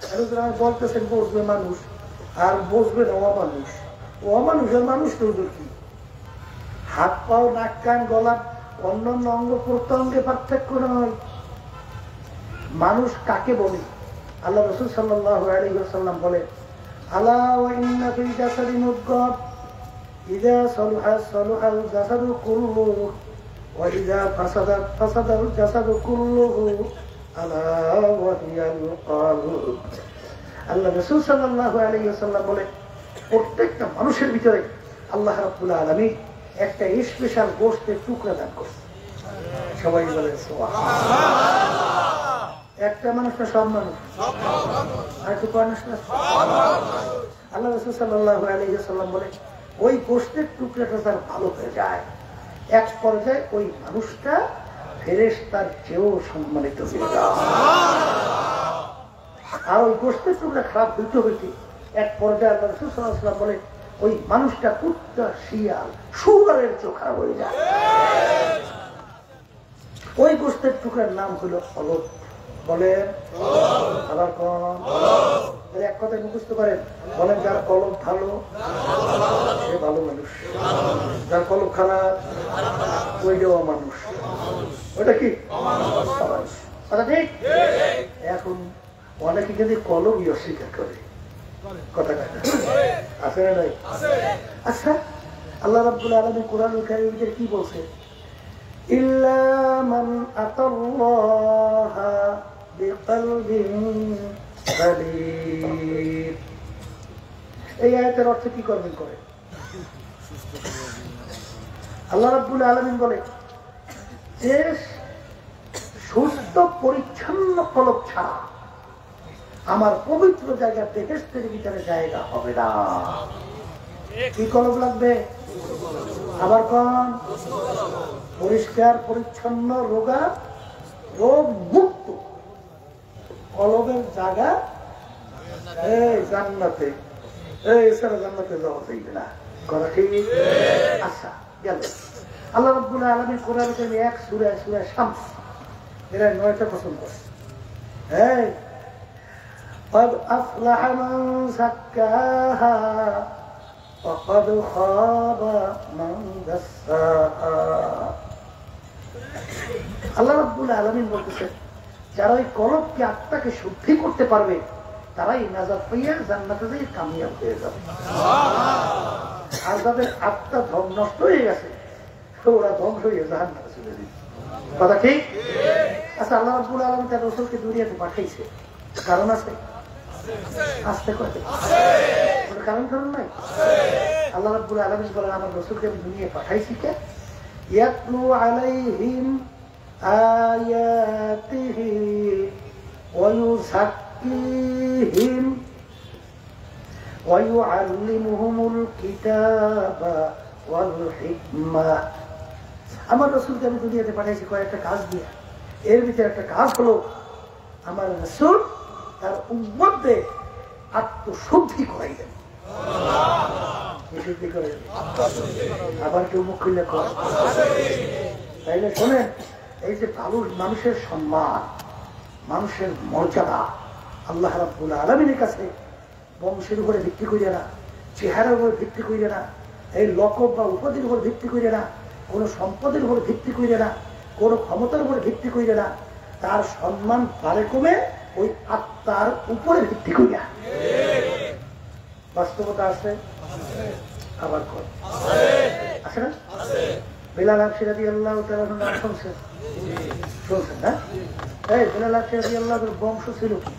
তাহলে বলতেছেন বসবে মানুষ আর বসবে না অমানুষ। অমানুষের মানুষ তো কি? হাত পাও নাক কান গলা অন্য অঙ্গ প্রত্যঙ্গে পার্থক্য নয়। মানুষ কাকে বলে? আল্লাহ রাসূল সাল্লাল্লাহু আলাইহি ওয়াসাল্লাম বলেন, আলা ওয়া ইন্না ফিল জাসাদি মুদগাত ইযা সালাহা সালাহাল জাসাদু কুল্লুহু ওয়া ইযা ফাসাদাত ফাসাদাল জাসাদু কুল্লুহু আলা ওয়া হিয়াল কলব। আল্লাহ রাসূল সাল্লাল্লাহু আলাইহি ওয়াসাল্লাম বলেন, প্রত্যেকটা মানুষের ভিতরে আল্লাহ রাব্বুল আলামিন একটা স্পেশাল গোশতের টুকরা দান করেন। সবাই বলেন সুবহানাল্লাহ। একটা মানুষ না সব মানুষ? আর একটু মানুষ না আল্লাহ রাসূল সাল্লাল্লাহু আলাইহি ওয়াসাল্লাম বলে, ওই গোশতের টুকরাটা তার ভালো হয়ে যায়, এক পর্যায়ে ওই মানুষটা ফেরেশতার চেয়েও সম্মানিত হয়ে যায়। আর ওই গোশতের টুকরা খারাপ হইতে হইতে এক পর্যায়ে আল্লাহ রাসূল সাল্লাল্লাহু আলাইহি ওয়াসাল্লাম বলে, ওই মানুষটা কুত্তা শিয়াল শুয়ারের চেয়েও খারাপ হয়ে যায়। ওই গোশতের টুকরার নাম হলো অলদ। বলেন আবার কম, এক কথায় মুখস্থ করেন, বলেন যার কলব ভালো সে ভালো মানুষ, যার কলব খারাপ ওইটাও মানুষ। ওইটা কি কথা ঠিক? এখন অনেকে যদি কলবই অস্বীকার করে, কথা কথা আছে না নাই? আচ্ছা, আল্লাহ রাব্বুল আলামিন কোরআনুল কারীমের কি বলছে? ইল্লা মান আতাল্লাহা বিকলবিন সালিম। এই আয়াতের অর্থ কি করবেন করে আল্লাহ রাব্বুল আলামিন বলে যে সুস্থ পরিচ্ছন্ন কলব ছাড়া আমার পবিত্র জায়গা বেহেশতের ভিতরে জায়গা হবে না। কি কলব লাগবে? আবার কোন? পরিষ্কার পরিচ্ছন্ন রোগা রোগ মুক্ত কলবের জায়গা এই জান্নাতে, এই সারা জান্নাতে যাওয়া যাইবে না। কথা ঠিক? আচ্ছা গেল। আল্লাহ রাব্বুল আলামিন কোরআনে কারীমে এক সূরা সূরা শামস এরা 9টা পছন্দ করে। এই قد أفلح من زكاها وقد خاب من دساها। আল্লাহ রাব্বুল আলামিন বলতেছেন যারা ওই কলবকে আত্মাকে শুদ্ধি করতে পারবে তারাই নাজাত পেয়ে জান্নাতে যেয়ে কামিয়াব হয়ে যাবে। আর যাদের আত্মা নষ্ট হয়ে গেছে ওরা ধ্বংস হয়ে জাহান্নামে চলে যাবে। কথা ঠিক? আচ্ছা আল্লাহ রাব্বুল আলামিন তার রাসূলকে দুনিয়াতে পাঠাইছে, কারণ আছে? আসতে কয় কারণ কারণ নাই। আল্লাহ রাব্বুল আলামিন বলেন আমার রাসূলকে আমি দুনিয়ায় পাঠাইছি কে? ইয়াতলু আলাইহিম আয়াতিহি ওয়া ইউযাক্কিহিম ওয়া ইউআল্লিমুহুমুল কিতাবা ওয়াল হিকমা। আমার রাসূলকে আমি দুনিয়াতে পাঠাইছি কয়েকটা কাজ দিয়ে। এর ভিতরে একটা কাজ হলো আমার রাসূল তার উম্মতদের আত্মশুদ্ধি করাই দেন। আবার কেউ মুখ খুললে কর। তাইলে শোনেন এই যে মানুষের সম্মান, মানুষের মর্যাদা আল্লাহ রাব্বুল আলামিনের কাছে বংশের উপরে ভিত্তি করিয়ে না, চেহারার উপরে ভিত্তি করিয়ে না, এই লকব বা উপাধির উপর ভিত্তি করিয়ে না, কোনো সম্পদের উপর ভিত্তি করিয়ে না, কোনো ক্ষমতার উপর ভিত্তি করিয়ে না, তার সম্মান বাড়ে কমে ওই আত্মার উপরে ভিত্তি করিয়া। বাস্তবতা আছে? আবার কর আছে না? বেলাল হাবশী রাদিয়াল্লাহু তাআলা নাম শুনছেন? শুনছেন না? এই বেলাল হাবশী রাদিয়াল্লাহু বংশ ছিল কি?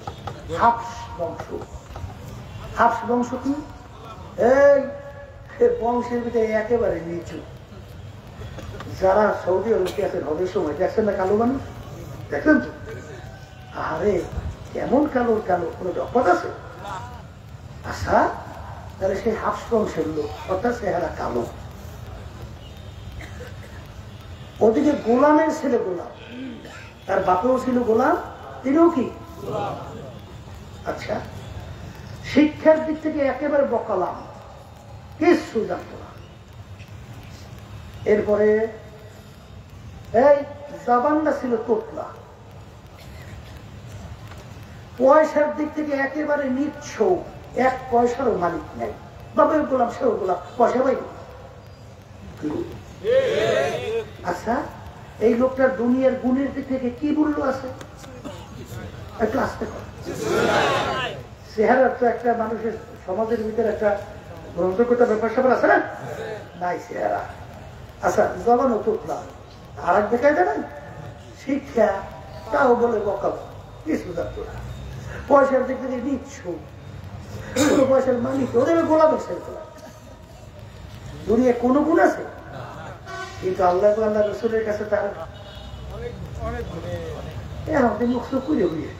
হাবশ বংশ। হাবশ বংশ কি? এই বংশের ভিতরে একেবারে নিচু। যারা সৌদি আরবে আছে হজের সময় দেখছেন না কালো মানুষ? দেখলেন তো? আরে কেমন কালো কালো কোনো দফাত আছে? আচ্ছা তাহলে সেই হাফস বংশের লোক অর্থাৎ চেহারা কালো। ওদিকে গোলামের ছেলে গোলাম, তার বাপেও ছিল গোলাম, তিনিও কি? আচ্ছা শিক্ষার দিক থেকে একেবারে বকালাম, কিছু জানতো না। এরপরে এই জাবানটা ছিল তোতলা, পয়সার দিক থেকে একেবারে নিচ্ছ, এক পয়সারও মালিক নেই। বাবা গোলাম সেও গোলাম, পয়সা পাই। আচ্ছা এই লোকটার দুনিয়ার গুণের দিক থেকে কি মূল্য আছে? একটু আসতে পারে চেহারা তো একটা মানুষের সমাজের ভিতরে একটা গ্রহণযোগ্যতা ব্যাপার স্যাপার আছে না? নাই চেহারা। আচ্ছা জবানও তোতলা, আর এক দেখায় দেয় শিক্ষা, তাও বলে বকাল, কিছু জানতো না। পয়সার দিক থেকে নিচ্ছ, পয়সার মালিক ওদের গোলামের ছেলে। দুনিয়া কোনো গুণ আছে? কিন্তু আল্লাহ আল্লাহ রসুলের কাছে তার আপনি মুখ চোখ করে হয়ে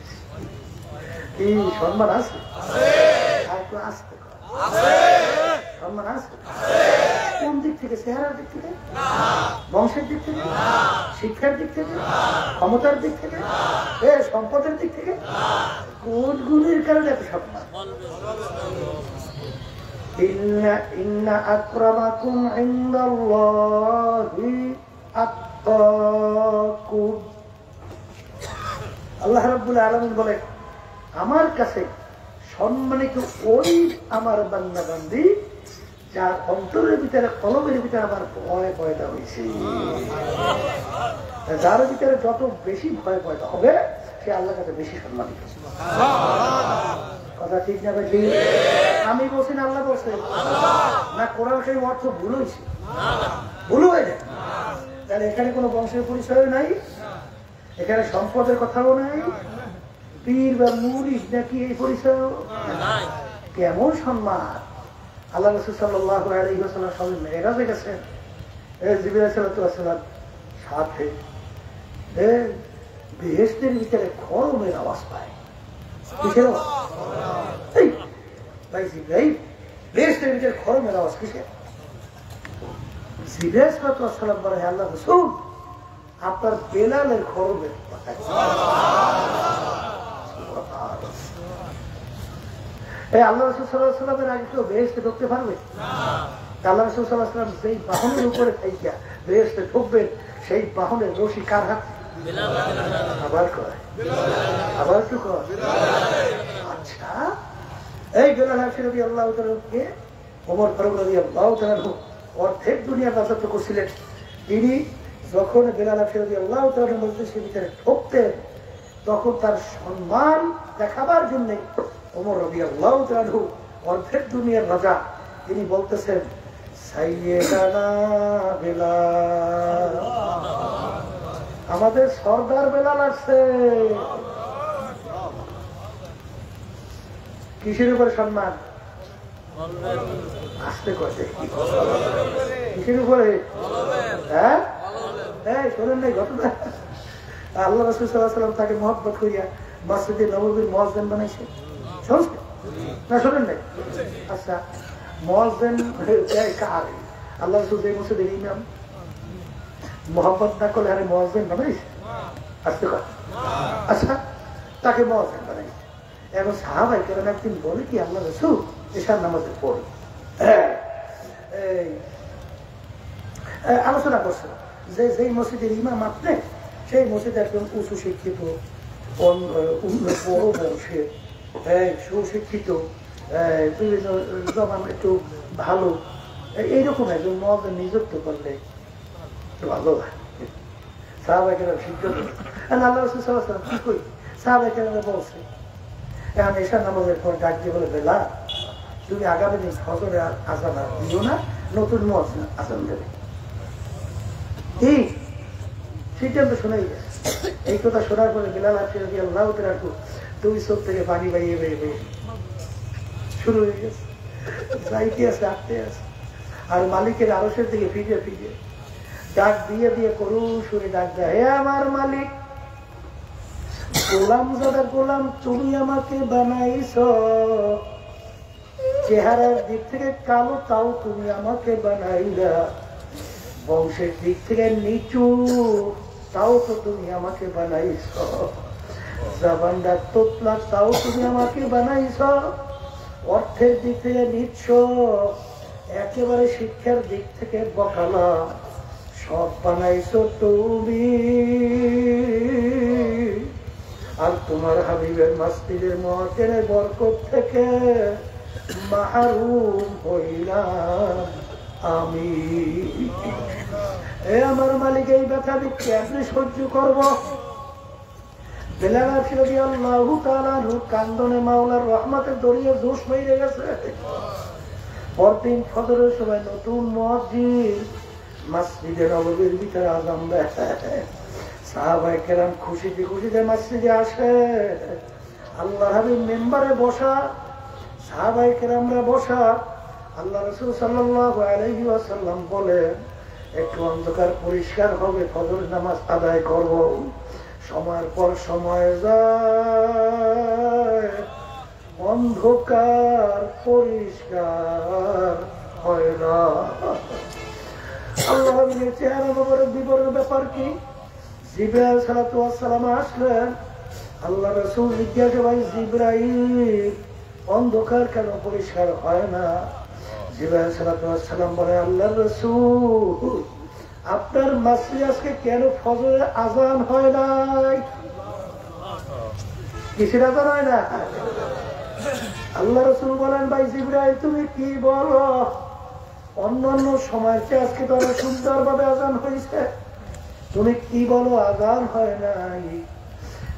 এই সম্মান আছে, আসতে সম্মান আছে। কোন দিক থেকে? চেহারার দিক থেকে, বংশের দিক থেকে, শিক্ষার দিক থেকে, ক্ষমতার দিক থেকে, সম্পদের দিক থেকে? কোন গুণের কারণে এত সম্মান? ইন্না আকরামাকুম ইনদাল্লাহি আত্তাকুম। আল্লাহ রাব্বুল আলামিন বলে আমার কাছে সম্মানিত ওই আমার বান্দা বান্দি যার অন্তরের ভিতরে কলবের ভিতরে আমার ভয় পয়দা হয়েছে। যার ভিতরে যত বেশি ভয় পয়দা হবে সে আল্লাহর কাছে বেশি সম্মানিত। কথা ঠিক না ভাই? আমি বলছি না আল্লাহ বলছে না? কোরআন সেই অর্থ ভুল হয়েছে, ভুল হয়ে যায়। তাহলে এখানে কোনো বংশের পরিচয় নাই, এখানে সম্পদের কথাও নাই, পীর বা মুরিদ নাকি এই পরিচয়। কেমন সম্মান! আল্লাহ রাসূল সাল্লাল্লাহু আলাইহি ওয়াসাল্লাম সবাই মেরাজে গেছেন, জিবরাইল সাল্লাল্লাহু আলাইহি ওয়াসাল্লাম সাথে বেহেশতের ভিতরে খরমের আওয়াজ পায়। কিসের আওয়াজ? এই ভাই জিবরাইল, বেহেশতের ভিতরে খরমের আওয়াজ কিসের? জিবরাইল সাল্লাল্লাহু আলাইহি ওয়াসাল্লাম বলে, আল্লাহ রাসূল আপনার বেলালের খরমের কথা। আল্লাহ রাসূল সাল্লাল্লাহু আলাইহি ওয়াসাল্লামের আগে কেউ বেহেশতে ঢুকতে পারবে? আল্লাহ রাসূল সাল্লাল্লাহু আলাইহি ওয়াসাল্লাম যেই বাহনের উপরে থাইকা বেহেশতে ঢুকবেন, সেই বাহনের রশি কার হাতে? আবার কয়, আবার কি কয়? আচ্ছা, এই বেলাল হাবশী রাদিয়াল্লাহু তাআলা কে ওমর ফারুক রাদিয়াল্লাহু তাআলা অর্ধেক দুনিয়ার রাজত্ব করছিলেন। তিনি যখন বেলাল হাবশী রাদিয়াল্লাহু তাআলা মজলিসের ভিতরে ঢুকতেন, তখন তার সম্মান দেখাবার জন্য ওমর রাদিয়াল্লাহু তাআলা অর্ধেক দুনিয়ার রাজা, তিনি বলতেছেন, সাইয়্যিদানা বেলাল, আমাদের সর্দার বেলাল আসছে। কিসের উপরে সম্মান? আসতে কয়েছে কিসের উপরে? হ্যাঁ, শোনেন নাই ঘটনা? আল্লাহ রাসূল সাল্লাল্লাহু আলাইহি ওয়াসাল্লাম তাকে মহব্বত করিয়া মসজিদে নববীর মুয়াজ্জিন বানাইছে। শুনছেন না? শোনেন নাই? আচ্ছা, মুয়াজ্জিন কার? আল্লাহ রাসূল যে মসজিদের ইমাম, মহব্বত না করলে আরে মুয়াজ্জিন বানাইছে? আসতে কয়। আচ্ছা, তাকে মুয়াজ্জিন বানাইছে। এখন সাহাবায়ে কেরাম একদিন বলে কি, আল্লাহ রাসূল এশার নামাজে পড়ে আলোচনা করছে যে যেই মসজিদের ইমাম আপনি, সেই মসজিদে একজন উঁচু শিক্ষিত, বড় বংশের, সুশিক্ষিত, বিভিন্ন জমান একটু ভালো, এইরকম একজন মুয়াজ্জিন নিযুক্ত করলে ভালো হয়। সাহাবায়ে কেরাম সিদ্ধান্ত, আল্লাহ রাসূল সাল্লাল্লাহু আলাইহি ওয়াসাল্লাম কি কই, সাহাবায়ে কেরাম বলছে, এখন এশার নামাজের পর ডাক দিয়ে বলে, বেলাল তুমি আগামী দিন ফজরের আযান আর দিও না, নতুন মুয়াজ্জিন আযান দেবে। ঠিক সিদ্ধান্ত শোনাই গেছে। এই কথা শোনার পরে বেলাল হাবশী রাদিয়াল্লাহু তাআলা দুই চোখ থেকে পানি বাইয়ে বাইয়ে শুরু হয়ে গেছে, যাইতে আছে, আসতে আছে, আর মালিকের আরশের দিকে ফিরে ফিরে ডাক দিয়ে দিয়ে করুণ সুরে ডাক দেয়, হে আমার মালিক, গোলাম যারা গোলাম, তুমি আমাকে বানাইছো, চেহারার দিক থেকে কালো তাও তুমি আমাকে বানাইলা, বংশের দিক থেকে নিচু তাও তো তুমি আমাকে বানাইছো, জবানটা তোতলা তাও তুমি আমাকে বানাইছো, অর্থের দিক থেকে নিচ্ছ, একেবারে শিক্ষার দিক থেকে বকালা, সব বানাইছো তুমি। আর তোমার হাবিবের মসজিদের মুয়াজ্জিনের বরকত থেকে মাহরুম হইলাম আমি। আমার মালিক এই ব্যথা আমি কেমনে সহ্য করব? বেলাল হাবশী রাদিয়াল্লাহু তাআলা কান্দনে মাওলার রহমতের দরিয়া জোশ হয়ে গেছে। পরদিন ফজরের সময় নতুন মুয়াজ্জিন মসজিদে নববীর ভিতরে আযান দেয়। সাহাবায়ে কেরাম খুশিতে খুশিতে মসজিদে আসে। আল্লাহ হাবিব মিম্বারে বসা, সাহাবায়ে কেরামরা বসা। আল্লাহ রাসূল সাল্লাল্লাহু আলাইহি ওয়াসাল্লাম বলেন, একটু অন্ধকার পরিষ্কার হবে, ফজর নামাজ আদায় করব। সময়ের পর সময় যায়, অন্ধকার পরিষ্কার হয় না। আল্লাহ হাবিবের চেহারা মোবারক বিবরণ ব্যাপার কি? জিবরাইল আলাইহিস সালাতু ওয়াস সালাম আসলেন। আল্লাহ রাসূল জিজ্ঞাসা, ভাই জিবরাইল, অন্ধকার কেন পরিষ্কার হয় না? জিবরাইল আলাইহিস সালাতু ওয়াস সালাম বলে, আল্লাহর রাসূল, আপনার মসজিদে আজকে কেন ফজরের আযান হয় নাই? কিসের আযান হয় না? আল্লাহ রাসূল বলেন, ভাই জিবরাইল, তুমি কি বলো? অন্যান্য সময়ের চেয়ে আজকে তো আরো সুন্দরভাবে আযান হয়েছে, তুমি কি বলো আযান হয় নাই?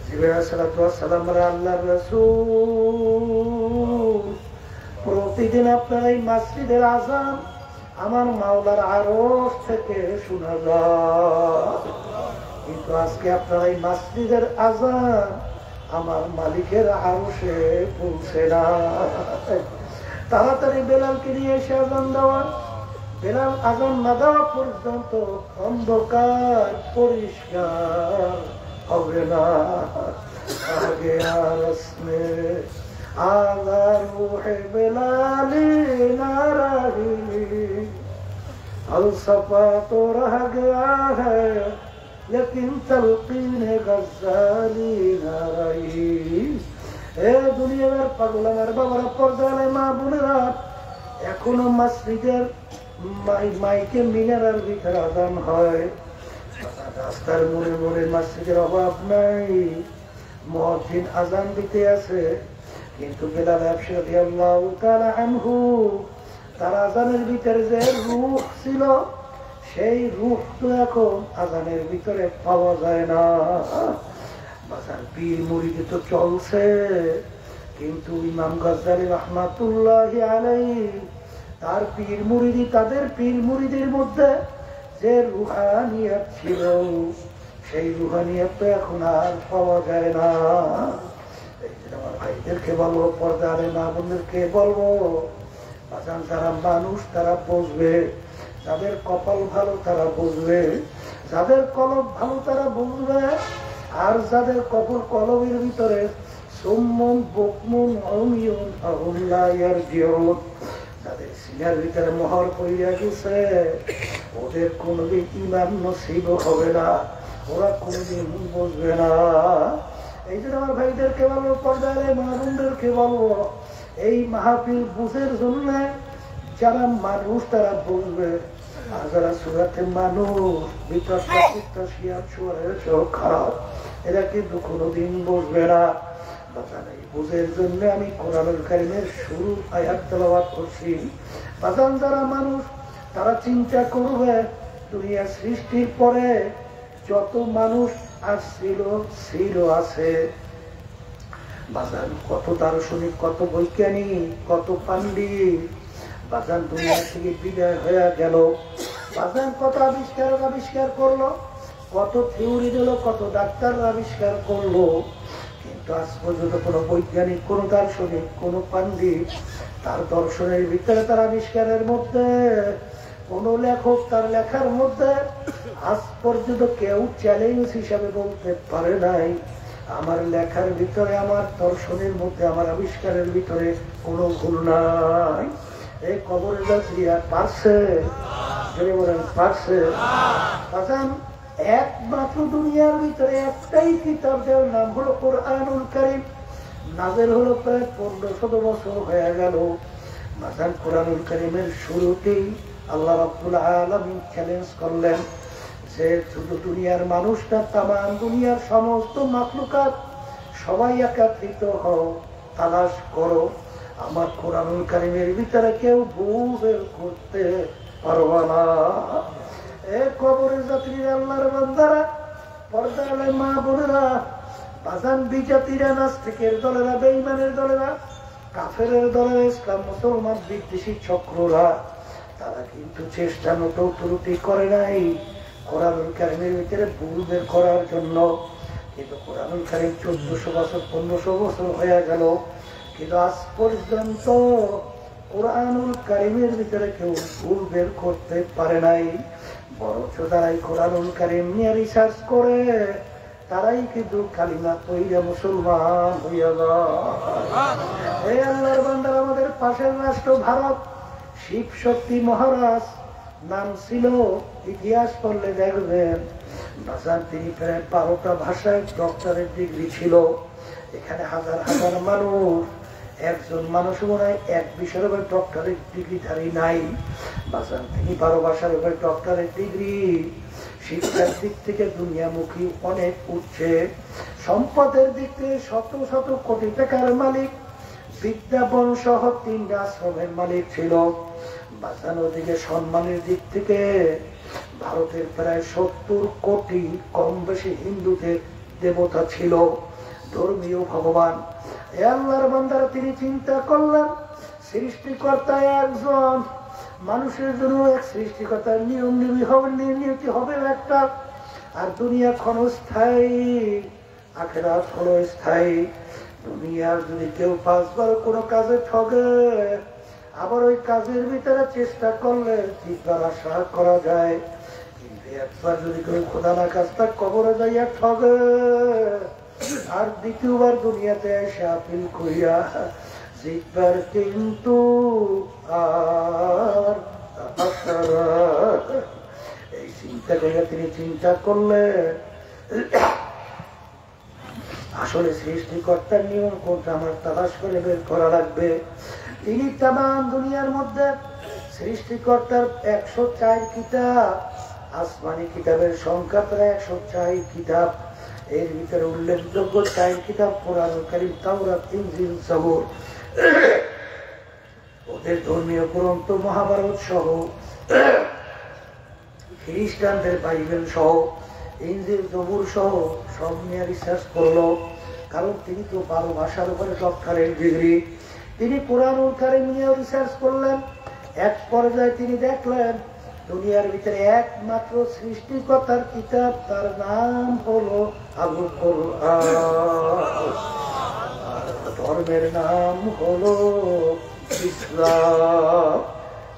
জিবরাইল আলাইহিস সালাতু ওয়াস সালাম বলে, আল্লাহর রাসূল, প্রতিদিন আপনার এই মসজিদের আযান আমার মাওলার আরশ থেকে শোনা যায়। কিন্তু আজকে আপনারা এই মসজিদের আযান আমার মালিকের আরশে পৌঁছে না। তাড়াতাড়ি বেলালকে নিয়ে এসে আযান দেওয়া। বেলাল আযান না দেওয়া পর্যন্ত অন্ধকার পরিষ্কার হবে না। আগে আর আসলে आगा रूह बिलाली ना रही, फलसफा तो रह गया है लेकिन तलकीन गज़ाली ना रही। ए दुनियार पागलार बाबारा पर्दाले मा बोनेरा एखोनो मस्जिदेर माइके मिनारेर भितरे आजान হয়। রাস্তার মোড়ে মোড়ে মসজিদের অভাব নাই, মুয়াজ্জিন আজান দিতে আছে। কিন্তু বেলাল রাদিয়াল্লাহু তাআলা আনহু তার আযানের ভিতরে যে রূহ ছিল সেই রূহ তো এখন আযানের ভিতরে পাওয়া যায় না। বাজার পীর মুরিদ তো চলছে, কিন্তু ইমাম গাজ্জালী রাহমাতুল্লাহি আলাইহি তার পীর মুরিদি, তাদের পীর মুরিদের মধ্যে যে রুহানিয়াত ছিল সেই রুহানিয়াত তো এখন আর পাওয়া যায় না। আমার ভাইদেরকে বলবো, পর্দারে মা বোনদেরকে বলবো, বাজান যারা মানুষ তারা বুঝবে, যাদের কপাল ভালো তারা বুঝবে, যাদের কলব ভালো তারা বুঝবে। আর যাদের কপাল কলবের ভিতরে সুম্মুন বুকমুন উমিয়ুন ফাহুম লা ইয়ারজিউন, যাদের সিনার ভিতরে মোহর পড়িয়া গেছে ওদের কোনদিন ঈমান নসিব হবে না, ওরা কোনদিন বুঝবে না। এই জন্য আমার ভাইদেরকে বলবো, পর্দারে মা বোনদেরকে বলবো, এই মাহফিল বুঝের জন্য যারা মানুষ তারা বুঝবে, আর যারা সুরাতে মানুষ ভিতরটা খারাপ এরা কিন্তু কোনোদিন বুঝবে না। বাজান এই বুঝের জন্য আমি কোরআনুল কারীমের শুরু আয়াত তেলাওয়াত করছি। বাজান যারা মানুষ তারা চিন্তা করবে দুনিয়া সৃষ্টির পরে যত মানুষ আসছিল ছিল আছে, বাজান কত দার্শনিক, কত বৈজ্ঞানিক, কত পান্ডিত বাজান দুনিয়া থেকে বিদায় হয়ে গেল। বাজান কত আবিষ্কার করলো, কত থিওরি দিল, কত ডাক্তার আবিষ্কার করলো, কিন্তু আজ পর্যন্ত কোনো বৈজ্ঞানিক, কোনো দার্শনিক, কোনো পান্ডিত তার দর্শনের ভিতরে, তার আবিষ্কারের মধ্যে, কোন লেখক তার লেখার মধ্যে আজ পর্যন্ত কেউ চ্যালেঞ্জ হিসাবে বলতে পারে নাই আমার লেখার ভিতরে, আমার দর্শনের মধ্যে, আমার আবিষ্কারের ভিতরে কোনো ভুল নাই। এই কবরের যাত্রীরা পারছে, যদি বলেন পারছে। একমাত্র দুনিয়ার ভিতরে একটাই কিতাব যার নাম হলো কোরআনুল কারীম, নাযিল হলো প্রায় 1500 বছর হয়ে গেল। মাঝান কোরআনুল কারীমের শুরুতেই আল্লাহ রাব্বুল আলামিন চ্যালেঞ্জ করলেন যে শুধু দুনিয়ার মানুষটা, তামাম দুনিয়ার সমস্ত মাখলুকাত সবাই একত্রিত হও, তালাশ করো, আমার কোরআনুল কারীমের ভিতরে কেউ ভুল বের করতে পারবে না। এ কবরের যাত্রীরা, আল্লাহর বান্দারা, পর্দার মা বোনেরা, বাজান বিজাতিরা, নাস্তিকের দলেরা, বেঈমানের দলেরা, কাফেরের দলেরা, ইসলাম মুসলমান বিদ্বেষী চক্ররা, তারা কিন্তু চেষ্টা মতো ত্রুটি করে নাই কোরআনুল কারীমের ভিতরে ভুল বের করার জন্য। কিন্তু কোরআনুল কারীম 1400 বছর 1500 বছর হয়ে গেল, কিন্তু আজ পর্যন্ত কোরআনুল কারীমের ভিতরে কেউ ভুল বের করতে পারে নাই। বরঞ্চ তারাই কোরআনুল কারীম নিয়ে রিসার্চ করে তারাই কিন্তু কালিমা পড়িয়া মুসলমান হইয়া যায়। এই আল্লাহর বান্দারা, আমাদের পাশের রাষ্ট্র ভারত, শিব শক্তি মহারাজ নাম ছিল, ইতিহাস পড়লে দেখবেন বাজার তিনি প্রায় 12টা ভাষায় ডক্টরেট ডিগ্রি ছিল। এখানে হাজার হাজার মানুষ, একজন মানুষ মনে হয় এক বিষয়ের উপর ডক্টরেট ডিগ্রিধারী নাই। বাজার তিনি 12 ভাষার উপর ডক্টরেট ডিগ্রি। শিক্ষার দিক থেকে দুনিয়ামুখী অনেক উঠছে, সম্পদের দিক থেকে শত শত কোটি টাকার মালিক, বিদ্যাবন সহ 3টা আশ্রমের মালিক ছিল। বাজানো দিকে সম্মানের দিক থেকে ভারতের প্রায় 70 কোটি কম বেশি হিন্দুদের দেবতা ছিল, ধর্মীয় ভগবান। আল্লাহর বান্দারা, তিনি চিন্তা করলেন সৃষ্টিকর্তা একজন, মানুষের জন্য এক সৃষ্টিকর্তার নিয়ম নিয়তি হবে একটা। আর দুনিয়া ক্ষণস্থায়ী, আখিরাত হলো স্থায়ী। দুনিয়ার যদি কেউ 5 বার কোনো কাজে ঠগে, আবার ওই কাজের ভিতরে চেষ্টা করলে 3 বার আশা করা যায়। কিন্তু একবার যদি কেউ খোদা না কাজটা কবরে যাইয়া ঠগে, আর দ্বিতীয়বার দুনিয়াতে এসে আপিল করিয়া জিতবার কিন্তু আর এই চিন্তা করিয়া তিনি চিন্তা করলে আসলে সৃষ্টিকর্তার নিয়ম কোনটা আমার তালাশ করে বের করা লাগবে। তিনি তাম দুনিয়ার মধ্যে সৃষ্টিকর্তার 104 কিতাব, আসমানি কিতাবের সংখ্যা প্রায় 104 কিতাব। এর ভিতরে উল্লেখযোগ্য 4 কিতাব কোরআনুল কারীম, তাওরাত, ইনজিল, জাবুর। ওদের ধর্মীয় গ্রন্থ মহাভারত সহ, খ্রিস্টানদের বাইবেল সহ, ইনজিল, জাবুর সহ সব নিয়ে রিসার্চ করলো। কারণ তিনি তো 12 ভাষার উপরে ডক্টরেট ডিগ্রি। তিনি কোরআনুল কারীম নিয়ে রিসার্চ করলেন। এক পর্যায়ে তিনি দেখলেন দুনিয়ার ভিতরে একমাত্র সৃষ্টিকর্তার কিতাব, তার নাম হলো আল কোরআন, ধর্মের নাম হলো ইসলাম।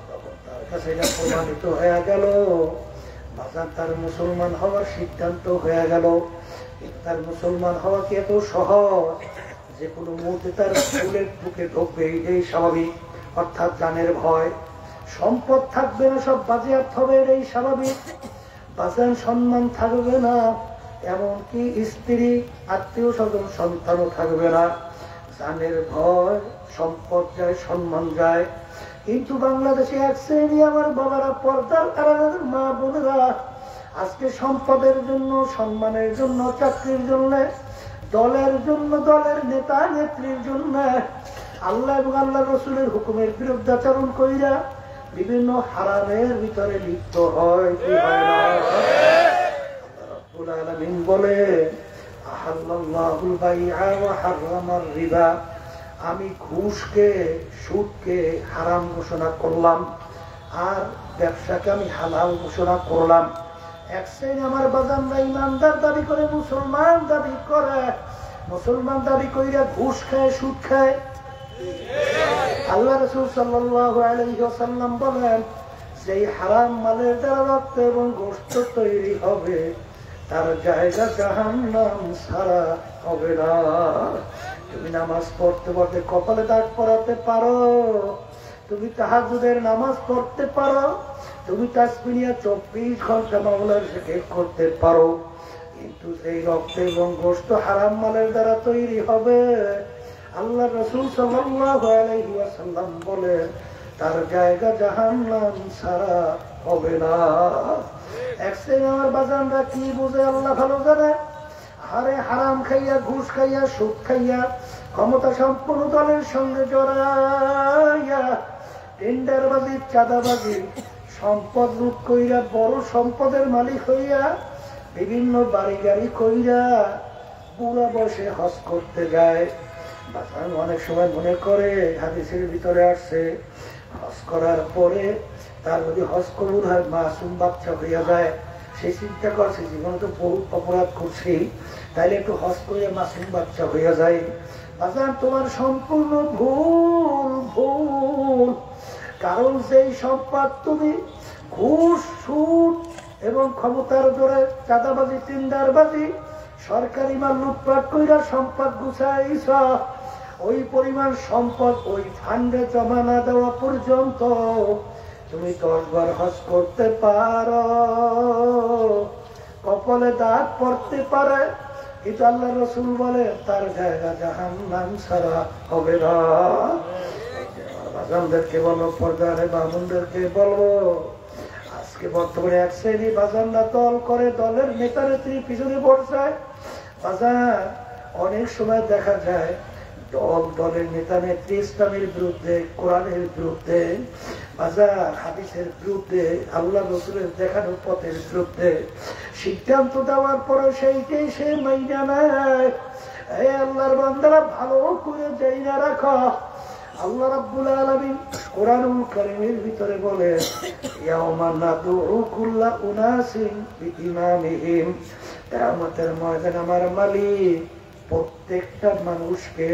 তখন তার কাছে এটা প্রমাণিত হয়ে গেল, বাজার তার মুসলমান হওয়ার সিদ্ধান্ত হয়ে গেল। কিন্তু তার মুসলমান হওয়া কি এত সহজ? যে কোনো মুহূর্তে তার ফুলের বুকে ঢুকবে, এটাই স্বাভাবিক। অর্থাৎ জানের ভয়। সম্পদ থাকবে না, সব বাজেয়াপ্ত হবে, এটাই স্বাভাবিক। বাজার সম্মান থাকবে না, এমনকি স্ত্রী, আত্মীয় স্বজন, সন্তানও থাকবে না। জানের ভয়, সম্পদ যায়, সম্মান যায়। কিন্তু বাংলাদেশে এক শ্রেণী আমার বাবারা, পর্দার আড়ালের মা বোনেরা আজকে সম্পদের জন্য, সম্মানের জন্য, চাকরির জন্য, দলের জন্য, দলের নেতা নেত্রীর জন্য আল্লাহ এবং আল্লাহ রসুলের হুকুমের বিরুদ্ধাচরণ কইরা বিভিন্ন হারামের ভিতরে লিপ্ত হয়, কি হয় না? আল্লাহ রাব্বুল আলামিন বলে, আহাল্লাল্লাহুল বাইআ ওয়া হাররামার রিবা, আমি ঘুষকে, সুদকে হারাম ঘোষণা করলাম, আর ব্যবসাকে আমি হালাল ঘোষণা করলাম। এক শ্রেণী আমার বাজানরা ইমানদার দাবি করে, মুসলমান দাবি করে, মুসলমান দাবি কইরা ঘুষ খায়, সুদ খায়। আল্লাহ রাসূল সাল্লাল্লাহু আলাইহি ওয়াসাল্লাম বলেন, যেই হারাম মালের দ্বারা রক্ত এবং গোশত তৈরি হবে, তার জায়গা জাহান্নাম ছাড়া হবে না। তুমি নামাজ পড়তে পড়তে কপালে দাগ পরাতে পারো, তুমি তাহাজ্জুদের নামাজ পড়তে পারো, তুমি তাসবিহ নিয়ে 24 ঘন্টা মাওলার জিকির করতে পারো, কিন্তু সেই রক্ত এবং গোশত হারাম মালের দ্বারা তৈরি হবে, আল্লাহ রাসূল সাল্লাল্লাহু আলাইহি ওয়াসাল্লাম বলেন, তার জায়গা জাহান্নাম ছাড়া হবে না। এক শ্রেণী আমার বাজানরা কি বুঝে আল্লাহ ভালো জানে। আরে হারাম খাইয়া, ঘুষ খাইয়া, সুদ খাইয়া, ক্ষমতা সম্পন্ন দলের সঙ্গে জড়াইয়া, টেন্ডারবাজি, চাঁদাবাজি, সম্পদ লুট কইরা, বড় সম্পদের মালিক হইয়া, বিভিন্ন বাড়ি গাড়ি কইরা বুড়া বয়সে হজ করতে যায়। বাজান অনেক সময় মনে করে, হাদিসের ভিতরে আসছে, হজ করার পরে তার যদি হজ কবুল হয়, মাসুম বাচ্চা হইয়া যায়। সে চিন্তা করছে জীবনে তো বহু অপরাধ করছি, তাইলে একটু হজ করিয়া মাসুম বাচ্চা হইয়া যায়। বাজান তোমার সম্পূর্ণ ভুল, ভুল। কারণ সেই সম্পদ তুমি ঘুষ, সুদ এবং ক্ষমতার জোরে চাঁদাবাজি, টেন্ডারবাজি, সরকারি মাল লুটপাট কইরা সম্পদ গুছাইছ। ওই পরিমাণ সম্পদ ওই ফান্ডে জমা না দেওয়া পর্যন্ত তুমি 10 বার হজ করতে পারো, কপালে দাগ পড়তে পারে, কিন্তু আল্লাহ রাসূল বলে তার জায়গা জাহান্নাম ছাড়া হবে না। বাজানদেরকে বলবো, পর্দারে বামুনদেরকে বলবো, আজকে বর্তমানে এক শ্রেণী বাজানরা দল করে, দলের নেতা নেত্রী পিছনে পড়ছে। বাজার অনেক সময় দেখা যায় দল, দলের নেতা নেত্রী ইসলামের বিরুদ্ধে, কোরআনের বিরুদ্ধে, বাজার হাদিসের বিরুদ্ধে, আল্লাহ রাসূলের দেখানো পথের বিরুদ্ধে সিদ্ধান্ত দেওয়ার পরে সেইটাই সে মাইনা নেয়। এই আল্লাহর বান্দারা ভালো করে জাইনা রাখো, আল্লাহ রাব্বুল আলামিন কোরআনুল কারীমের ভিতরে বলেন ইয়াওমা নাদউ কুল্লা উনাসিন বিইমামিহিম, কিয়ামতের ময়দানে আমার মালিক প্রত্যেকটা মানুষকে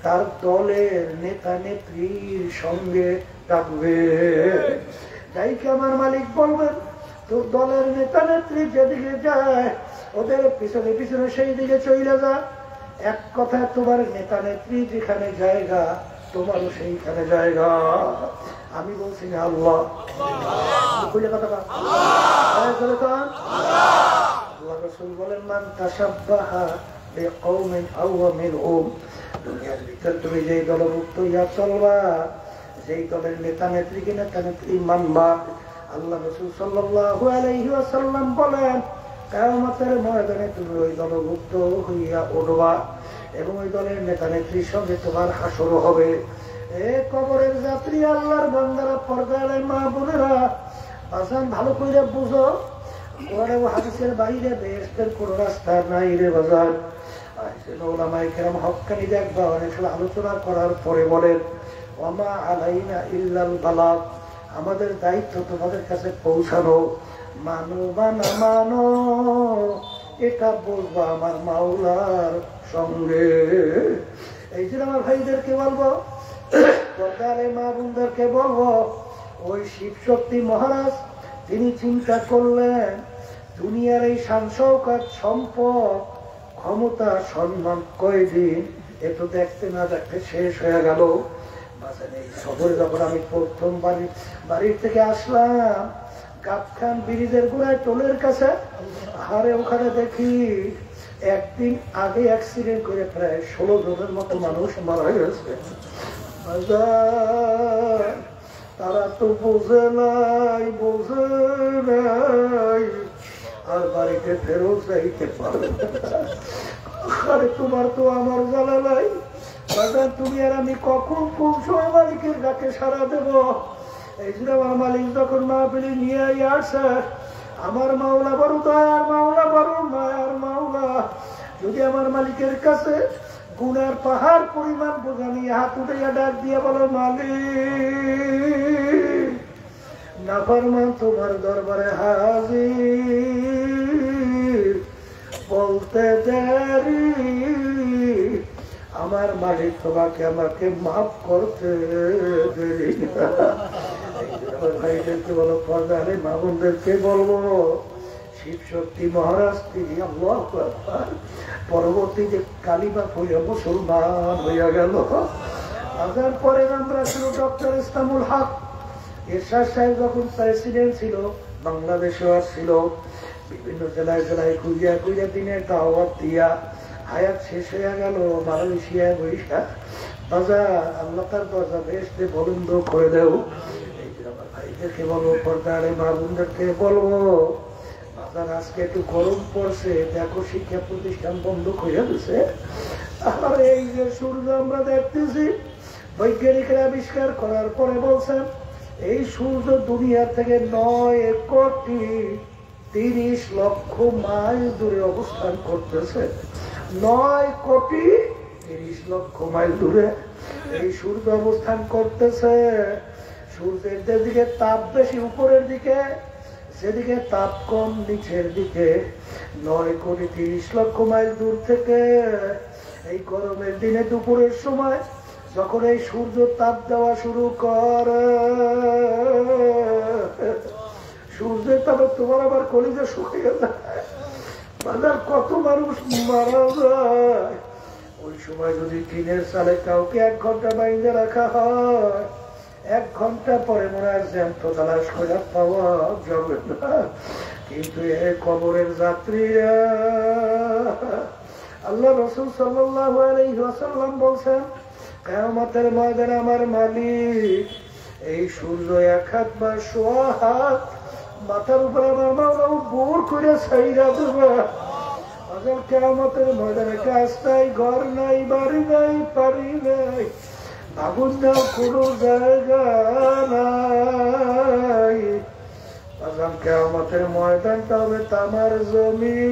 তার দলের নেতা নেত্রীর সঙ্গে ডাকবে। তাইকে আমার মালিক বলবেন তোর দলের নেতা নেত্রী যেদিকে যায় ওদের পিছনে পিছনে সেই দিকে চলে যা। এক কথায় তোমার নেতা নেত্রী যেখানে জায়গা তোমারও সেইখানে জায়গা। আমি বলছি না আল্লাহ, আল্লাহ রাসূল বলেন মান তাশাব্বাহা বিকওমিন আও মিনহুম, দুনিয়ার ভিতর তুমি যেই দলভুক্ত ইয়া চলবা, যেই দলের নেতা নেত্রীকে নেতা নেত্রী মানবা, আল্লাহ রাসূল সাল্লাল্লাহু আলাইহি ওয়াসাল্লাম বলেন কিয়ামতের ময়দানে তুমি ওই দলভুক্ত হইয়া উঠবা এবং ওই দলের নেতা নেত্রীর সঙ্গে তোমার হাসর হবে। এ কবরের যাত্রী, আল্লাহর বান্দারা, পর্দায় মা বোনেরা, বাজান ভালো করে বুঝো, কোরআন ও হাদিসের বাইরে বেহেশতের কোন রাস্তা নাই রে বাজান। ওলামায়ে কেরাম হক্কানি দেখবা অনেক সময় আলোচনা করার পরে বলেন ওমা আলাইনা ইল্লাল বালাগ, আমাদের দায়িত্ব তোমাদের কাছে পৌঁছানো, মানো বা না মানো এটা বলবা আমার মাওলার সঙ্গে। এই জন্য আমার ভাইদেরকে বলবো, পর্দারে মা বোনদেরকে বলবো, ওই শিব শক্তি মহারাজ তিনি চিন্তা করলেন দুনিয়ার এই শান শওকত সম্পদ ক্ষমতা সম্মান কয়দিন একটু দেখতে না দেখতে শেষ হয়ে গেল। এই সফরে যখন আমি প্রথম বাড়ির থেকে আসলাম গাবখান ব্রিজের গোড়ায় টোলের কাছে, আরে ওখানে দেখি একদিন আগে অ্যাক্সিডেন্ট করে প্রায় 16 জনের মতো মানুষ মারা গেছে। তারা তো বোঝে নাই আর বাড়িতে ফেরত যাইতে পারবে। আরে তোমার তো আমার জ্বালা নাই বাজার, তুমি আর আমি কখন কোন সময় মালিকের ডাকে সাড়া দেব। এই জন্য আমার মালিক যখন মাহফিলে নিয়ে আসে, আমার মাওলা বড় দয়ার মাওলা, বড় মায়ার মাওলা, যদি আমার মালিকের কাছে গুনার পাহাড় পরিমাণ বোঝা নিয়ে হাত উঠাইয়া ডাক দিয়ে বলো মালিক নাফরমান তোমার দরবারে হাজির, বলতে দেরি আমার মালিক তোমাকে আমাকে মাফ করতে দেরি না। ভাইদেরকে বলো, পর্দারে মা বোনদেরকে বলবো, শিব শক্তি মহারাজ তিনি পরবর্তীতে কালিমা হইয়া মুসলমান হইয়া গেল। আসার পরে আমরা ছিল ডক্টর ইসলামুল হক এরশাদ সাহেব যখন প্রেসিডেন্ট ছিল, বাংলাদেশে আসছিল, বিভিন্ন জেলায় জেলায় ঘুরিয়া ঘুরিয়া দিনের দাওয়াত দিয়া হায়াত শেষ হয়ে গেল মালয়েশিয়ায় বৈশা। বাজার আল্লাহ তার দরজা বেহেশতে বলন্দ করে দেও। এই যে আমার ভাইদেরকে বলবো, পর্দারে মা বোনদেরকে বলবো, বাজার আজকে একটু গরম পড়ছে, দেখো শিক্ষা প্রতিষ্ঠান বন্ধ করে দিছে। আর এই যে সূর্য আমরা দেখতেছি, বৈজ্ঞানিকরা আবিষ্কার করার পরে বলছেন এই সূর্য দুনিয়া থেকে 9,30,00,000 মাইল দূরে অবস্থান করতেছে। 9,30,00,000 মাইল দূরে এই সূর্য অবস্থান করতেছে। সূর্যের যেদিকে তাপ বেশি উপরের দিকে, সেদিকে তাপ কম নিচের দিকে। 9,30,00,000 মাইল দূর থেকে এই গরমের দিনে দুপুরের সময় যখন এই সূর্য তাপ দেওয়া শুরু করে, সূর্যের তাপে তোমার আবার কলিজা শুকিয়ে যায়। বাজার কত মানুষ মারা যায়। ওই সময় যদি টিনের চালে কাউকে 1 ঘন্টা বাইরে রাখা হয়, 1 ঘন্টা পরে মনে হয় জ্যান্ত তালাশ করে পাওয়া যাবে না। কিন্তু এ কবরের যাত্রীরা, আল্লাহ রাসূল সাল্লাল্লাহু আলাইহি ওয়াসাল্লাম বলছেন কিয়ামতের ময়দানে আমার মালিক এই সূর্য 1 হাত বা 1.5 হাত মাথার উপরে আমার মাওলা উপর করে ছাইরা দেবে। আজকাল কিয়ামতের ময়দানে কাজ নাই, ঘর নাই, বাড়ি নাই, পারি নাই, আগুন দাও কোনো জায়গা নাই। আজকাল কিয়ামতের ময়দানটা হবে তামার জমি।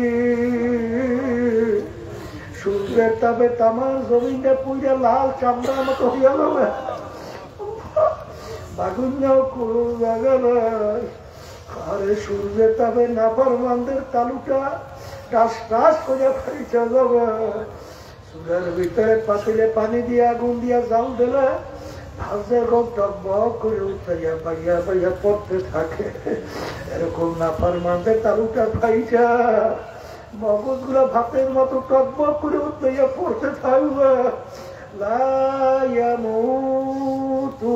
সূর্যের তাপে তামার জমিনটা পুইরা লাল চামড়ার মতো হইয়া যাবে, বাগুনটাও কোনো জায়গা নাই। আরে সূর্যের তাপে নাফরমানদের তালুটা টাস টাস করে ফাইটা যাবে। চুলার ভিতরে পাতিলে পানি দিয়ে আগুন দিয়া জাল দিলে ভাজে রোগ টকবক করে উঠাইয়া বাইয়া বাইয়া পড়তে থাকে। এরকম নাফরমানদের তালুটা ফাইটা মগজ গুলা ভাতের মতো টকবক করে উঠাইয়া পড়তে থাকবে। লা ইয়ামুতু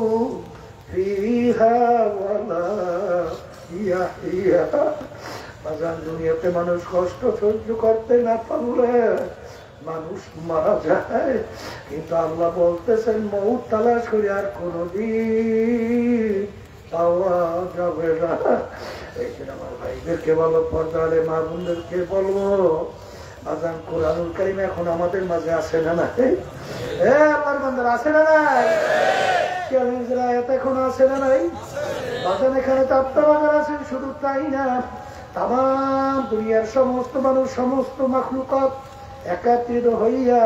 ফিহা ওয়ালা ইয়াহইয়া। বাজান দুনিয়াতে মানুষ কষ্ট সহ্য করতে না পারলে মানুষ মারা যায়, কিন্তু আল্লাহ বলতেছেন মউত তালাশ করে আর কোনদিন পাওয়া যাবে না। এই জন্য আমার ভাইদেরকে বলো, পর্দারে মা বোনদেরকে বলবো, বাজান কোরআনুল কারীম এখন আমাদের মাঝে আছে না নাই? আমার বান্দারা আছে না নাই? চ্যালেঞ্জের আয়াত এখন আছে না নাই? বাজান এখানে তাপ্তাবাগার আছেন, শুধু তাই না, তামাম দুনিয়ার সমস্ত মানুষ, সমস্ত মাখলুকাত একত্রিত হইয়া,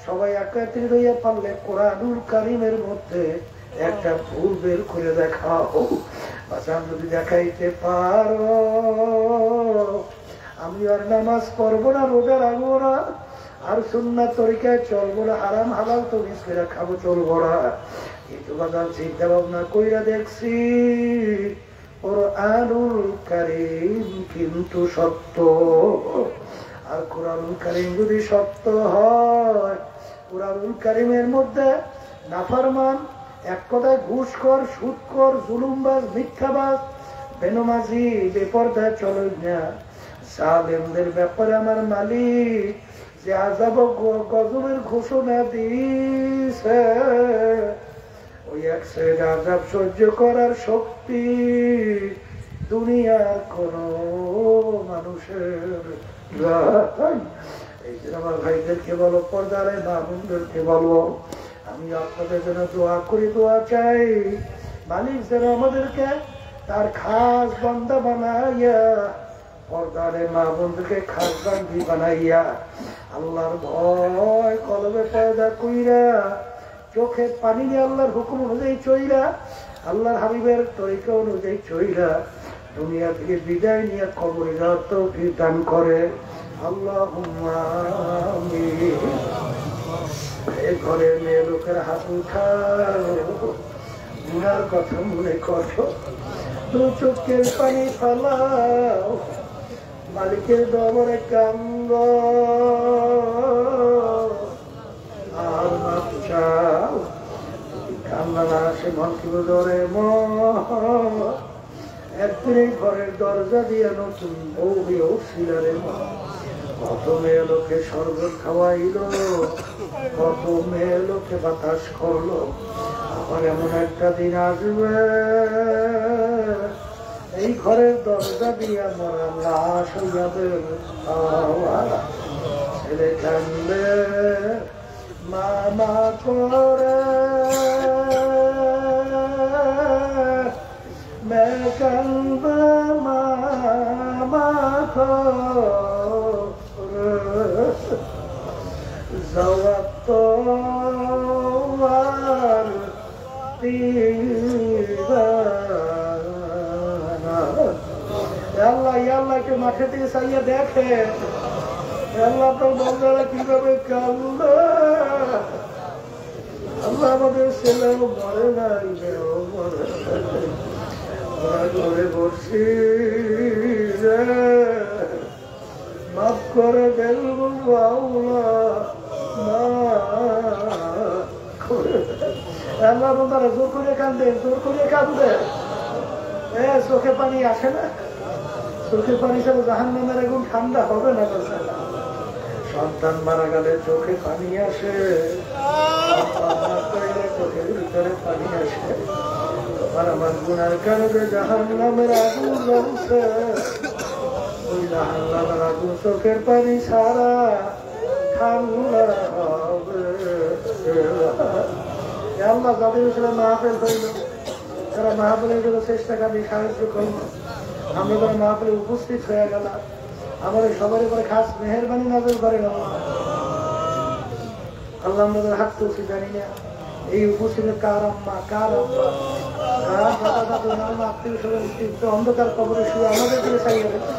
সবাই একত্রিত হইয়া পারলে কোরআনুল কারীমের মধ্যে একটা ভুল বের করে দেখাও। বাজান যদি দেখাইতে পারো, আমি আর নামাজ পড়বো না, রোজা রাখবো না, আর সুন্নাত তরিকায় চলবো না, হারাম হালাল তো মিস করে খাবো, চলবো না। কিন্তু বাজান চিন্তা ভাবনা কইরা দেখছি কোরআনুল কারীম কিন্তু সত্য। আর কোরআনুল কারীম যদি সত্য হয়, কোরআনুল কারীমের মধ্যে নাফরমান, এক কথায় ঘুষখোর, সুদখোর, জুলুমবাজ, মিথ্যাবাজ, বেনমাজি, বেপরদায় চলে না, জালেমদের ব্যাপারে আমার মালিক যে আযাব গজবের ঘোষণা দিয়েছে, ওই এক সাইড আযাব সহ্য করার শক্তি দুনিয়ার কোন মানুষের নাই। এই জন্য আমার ভাইদেরকে বলো, পর্দারে মা বোনদেরকে বলো, আমি আপনাদের জন্য দোয়া করি, দোয়া চাই, মালিক যেন আমাদেরকে তার খাস বান্দা বানাইয়া, পর্দারে মা বোনদেরকে খাস বান্দি বানাইয়া, আল্লাহর ভয় কলবে পয়দা কইরা, চোখে পানি দিয়ে আল্লাহর হুকুম অনুযায়ী চইলা, আল্লাহর হাবিবের তরিকা অনুযায়ী চইলা দুনিয়া থেকে বিদায় নিয়ে কবরে যাওয়ার তৌফিক দান করে। আল্লাহুম্মা আমিন। এই ঘরের মেয়ে লোকের হাত উঠাও, গুনার কথা মনে করো, দু চোখের পানি ফালাও, মালিকের দরবারে কান্দ আর মাপ চাও। কান্না না আসে মন কি ধরে একদিন এই ঘরের দরজা দিয়ে নতুন বউ হয়ে উঠছিলেন। কত মেয়ে লোকে শরবত খাওয়াইল, কত মেয়ে লোকে বাতাস করলো, আবার এমন একটা দিন আসবে এই ঘরের দরজা দিয়ে মরা লাশ হইয়া বের হওয়া। ছেলে কান্দে মামা করে, মেয়ে কান্দে মামা করে, জবাব তো আর আল্লাহ আল্লাহ কে মাঠে থেকে চাইয়া দেখে, আল্লাহ তো বন্ধুরা কিভাবে কান্দে। আল্লাহ আমাদের ছেলেও মরে নাই, মেয়েও মরে নাই, ওরা ঘরে বসি মাফ করে দেখবো বাউলা না করে। আল্লাহ বন্ধুরা জোর করে কান্দে, জোর করে কান্দে, চোখে পানি আসে না, চোখে পানি ছাড়া জাহান্নামের আগুন ঠান্ডা হবে না। সন্তান মারা গেলে চোখে পানি আসে, চোখের ভিতরে পানি আসে, তোমার আমার গুনার কারণে জাহান্নামের আগুন জ্বলছে, ওই জাহান্নামের আগুন চোখের পানি ছাড়া ঠান্ডা হবে। আল্লাহ যাদের ছিল মাহফিল হইল, যারা মাহফিলের জন্য চেষ্টা করি সাহায্য করল, আমরা যারা মাহফিলে উপস্থিত হয়ে গেলাম, আমাদের সবার উপরে খাস মেহেরবানি নাজল করেন। আল্লাহ আমাদের হাত তুলছি জানি না এই উপস্থিত কার আম্মা কার আব্বা কার দাদা দাদু নানা আত্মীয় স্বজন অন্ধকার কবরে শুয়ে আমাদের দিকে চাইয়ে রেখেছে।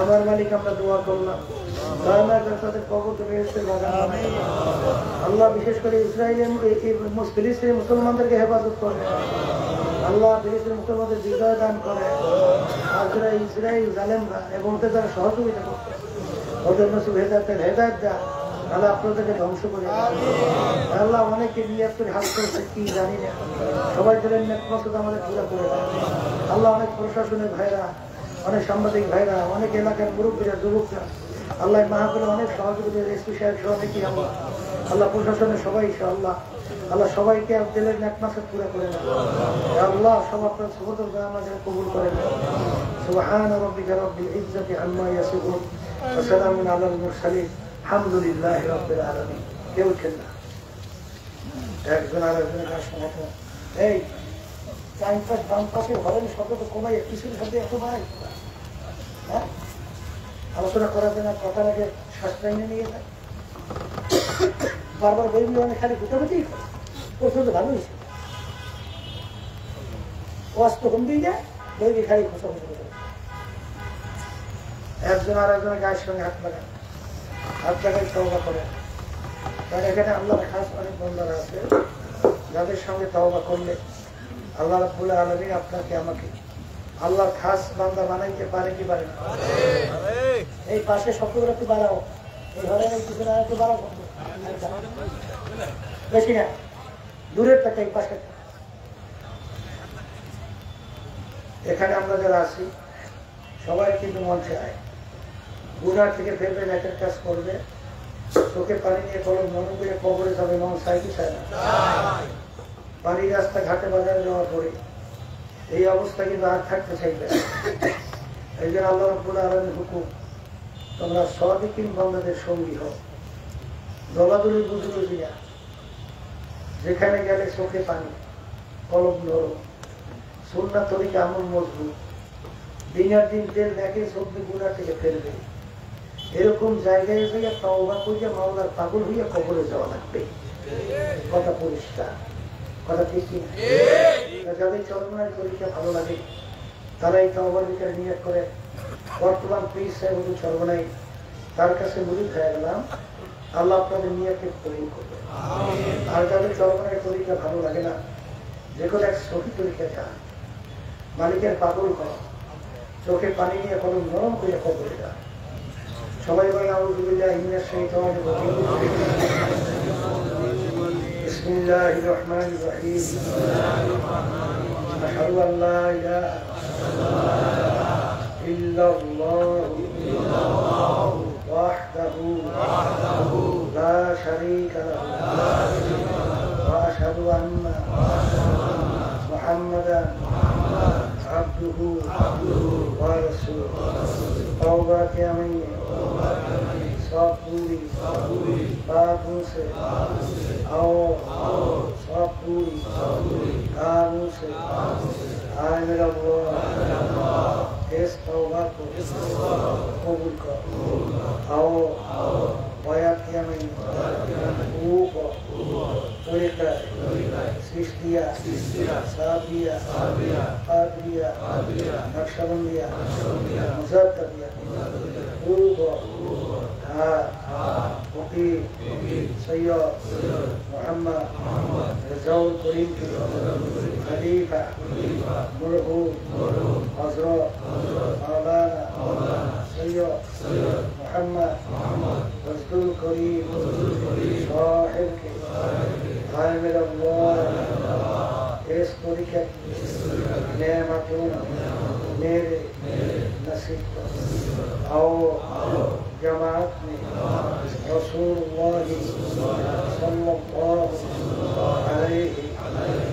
আমার মালিক আমরা দোয়া করলাম তাদের কবরকে বেহেশতের বাগান বানাই। আল্লাহ বিশেষ করে ফিলিস্তিনি মুসলমানদেরকে হেফাজত করে। আল্লাহ ফিলিস্তিনি মুসলমানদের বিজয় দান করে। ইসরায়েল জালেমরা এবং ওদের যারা সহযোগিতা করছে ওদের নসিব হেদায়েত দেয়। আল্লাহ আপনাদেরকে ধ্বংস করে আল্লাহ অনেকে নিয়াত করে হাল করেছে কি জানি না, সবাই দিলেন নেকমকসদ আমাদের পুরো করে দেয়। আল্লাহ অনেক প্রশাসনের ভাইরা, অনেক সাংবাদিক ভাইরা, অনেক এলাকার মুরব্বীরা, যুবকরা আল্লাহ মাহফিলে অনেক সহযোগিতা এসপি সাহেব সহ দেখি আমরা আল্লাহ প্রশাসনের সবাই আল্লাহ আল্লাহ সবাইকে দিলেন নেকমকসদ পুরো করে দেয়। আল্লাহ সব আপনার সুবদল আমাদের কবুল করে দেয়। সুবহান রাব্বিকা রাব্বিল ইজ্জাতি আম্মা ইয়াসিফুন ওয়া সালামুন আলাল মুরসালিন আলহামদুলিল্লাহ রাব্বিল আলামিন। কেউ উঠেন না, একজন আর একজনের কাছে মতো এই টাইম পাস বাম পাশে হরেন শব্দ তো কমাই কিছু শব্দ এত ভাই হ্যাঁ আলোচনা করার জন্য কথা লাগে শ্বাসটাইনে নিয়ে যায় বারবার বই অনেক খালি গুটাগুটি প্রচন্ড ভালো হয়েছে ওয়াজ তো কম দিয়ে যায় বই খালি খোঁচাখুচি করে একজন আর একজনের গায়ের সঙ্গে হাত লাগায় হাত লাগাই তওবা করে। কারণ এখানে আল্লাহর খাস অনেক বন্দারা আছে যাদের সঙ্গে তওবা করলে আল্লাহ রাব্বুল আলামিন আপনাকে আমাকে আল্লাহর খাস বান্দা বানাইতে পারে কি পারে না? এই পাশে শব্দগুলো একটু বাড়াও, এই ঘরের পিছনে একটু বাড়াও, বেশি না দূরের থেকে এই পাশে। এখানে আমরা যারা আছি সবাই কিন্তু মঞ্চে আয় গুনার থেকে ফেলবে নেটের কাজ করবে, চোখে পানি নিয়ে কলম মনে করে কবরে যাবে, মন চাই কি চায় না? বাড়ি রাস্তা ঘাটে বাজারে যাওয়ার পরে এই অবস্থা কিন্তু আর থাকতে চাইবে। এই জন্য আল্লাহ রাব্বুল আলামিনের হুকুম তোমরা সাদিকিন বান্দাদের সঙ্গী হও, দলাদলি বুঝলো দিয়া যেখানে গেলে চোখে পানি কলম নরম সুন্নাহ তরিকা আমল মজবুত দিনের দিন তেল দেখে সবজি গুনার থেকে ফেলবে। এরকম জায়গায় যাইয়া তওবা কইয়া মাওলার পাগল হইয়া কবরে যাওয়া লাগবে। কথা পরিষ্কার, কথা ঠিক কি? যাদের চরমায় তরিকা ভালো লাগে তারা এই তওবার ভিতরে নিয়ত করে বর্তমান পীর সাহেব চরমায় তার কাছে মুরিদ হয়ে গেলাম, আল্লাহ আপনাদের নিয়তকে কবুল করবে। আর যাদের চরমায় তরিকা ভালো লাগে না যে কোনো এক সহি তরিকা যা মালিকের পাগল করা চোখে পানি নিয়ে কলম নরম করে কবরে যায়। সবাই বলে আউযুবিল্লাহি মিনাশ শাইতানির রাজীম। বিসমিল্লাহির রহমানির রহিম। আশহাদু আল লা ইলাহা ইল্লাল্লাহু ওয়াহদাহু লা শারীকা লাহু ওয়া আশহাদু আন্না মুহাম্মাদান আবদুহু ওয়া রাসূলুহু। तौबा के हमें सब पूरी बातों से और सब पूरी कामों से आए मेरा अल्लाह इस तौबा को कबूल कर आओ वया के हमें ऊपर तरीका सृष्टिया साबिया आदरिया नक्शबंदिया मुज़द्ददिया सैयद मोहम्मद रज़ाउल करीम के खलीफा मरहूम हज़रत मौलाना सैयद मोहम्मद रज़ाउल करीम साहिब के कामिल अल्लाह इस तरीके नेमतों मेरे नसीब आओ जमात में रसूलुल्लाह सल्लल्लाहु अलैहि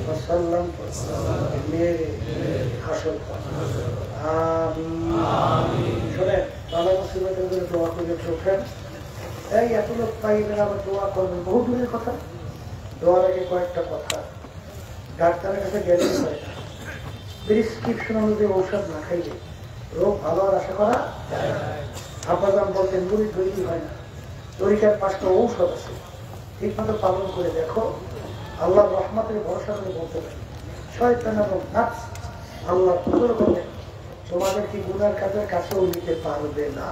वसल्लम मेरे हशर आमीन। শুনে তালা মুসিবতের জন্য দোয়া করে চোখেন এই এত লোক পাইবেন আবার দোয়া করবেন বহু দূরের কথা। দোয়ার আগে কয়েকটা কথা, ডাক্তারের কাছে গেলে হয় না, প্রেসক্রিপশন অনুযায়ী ঔষধ না খাইলে রোগ ভালো আর আশা করা যায় না। আব্বাজান বলতেন মুড়ি তৈরি হয় না, তরিকার 5টা ঔষধ আছে, ঠিক মতো পালন করে দেখো, আল্লাহর রহমতের ভরসা করে বলতে পারি শয়তান এবং নাফস আল্লাহ কুদরতে তোমাদেরকে গুনার কাজের কাছেও নিতে পারবে না।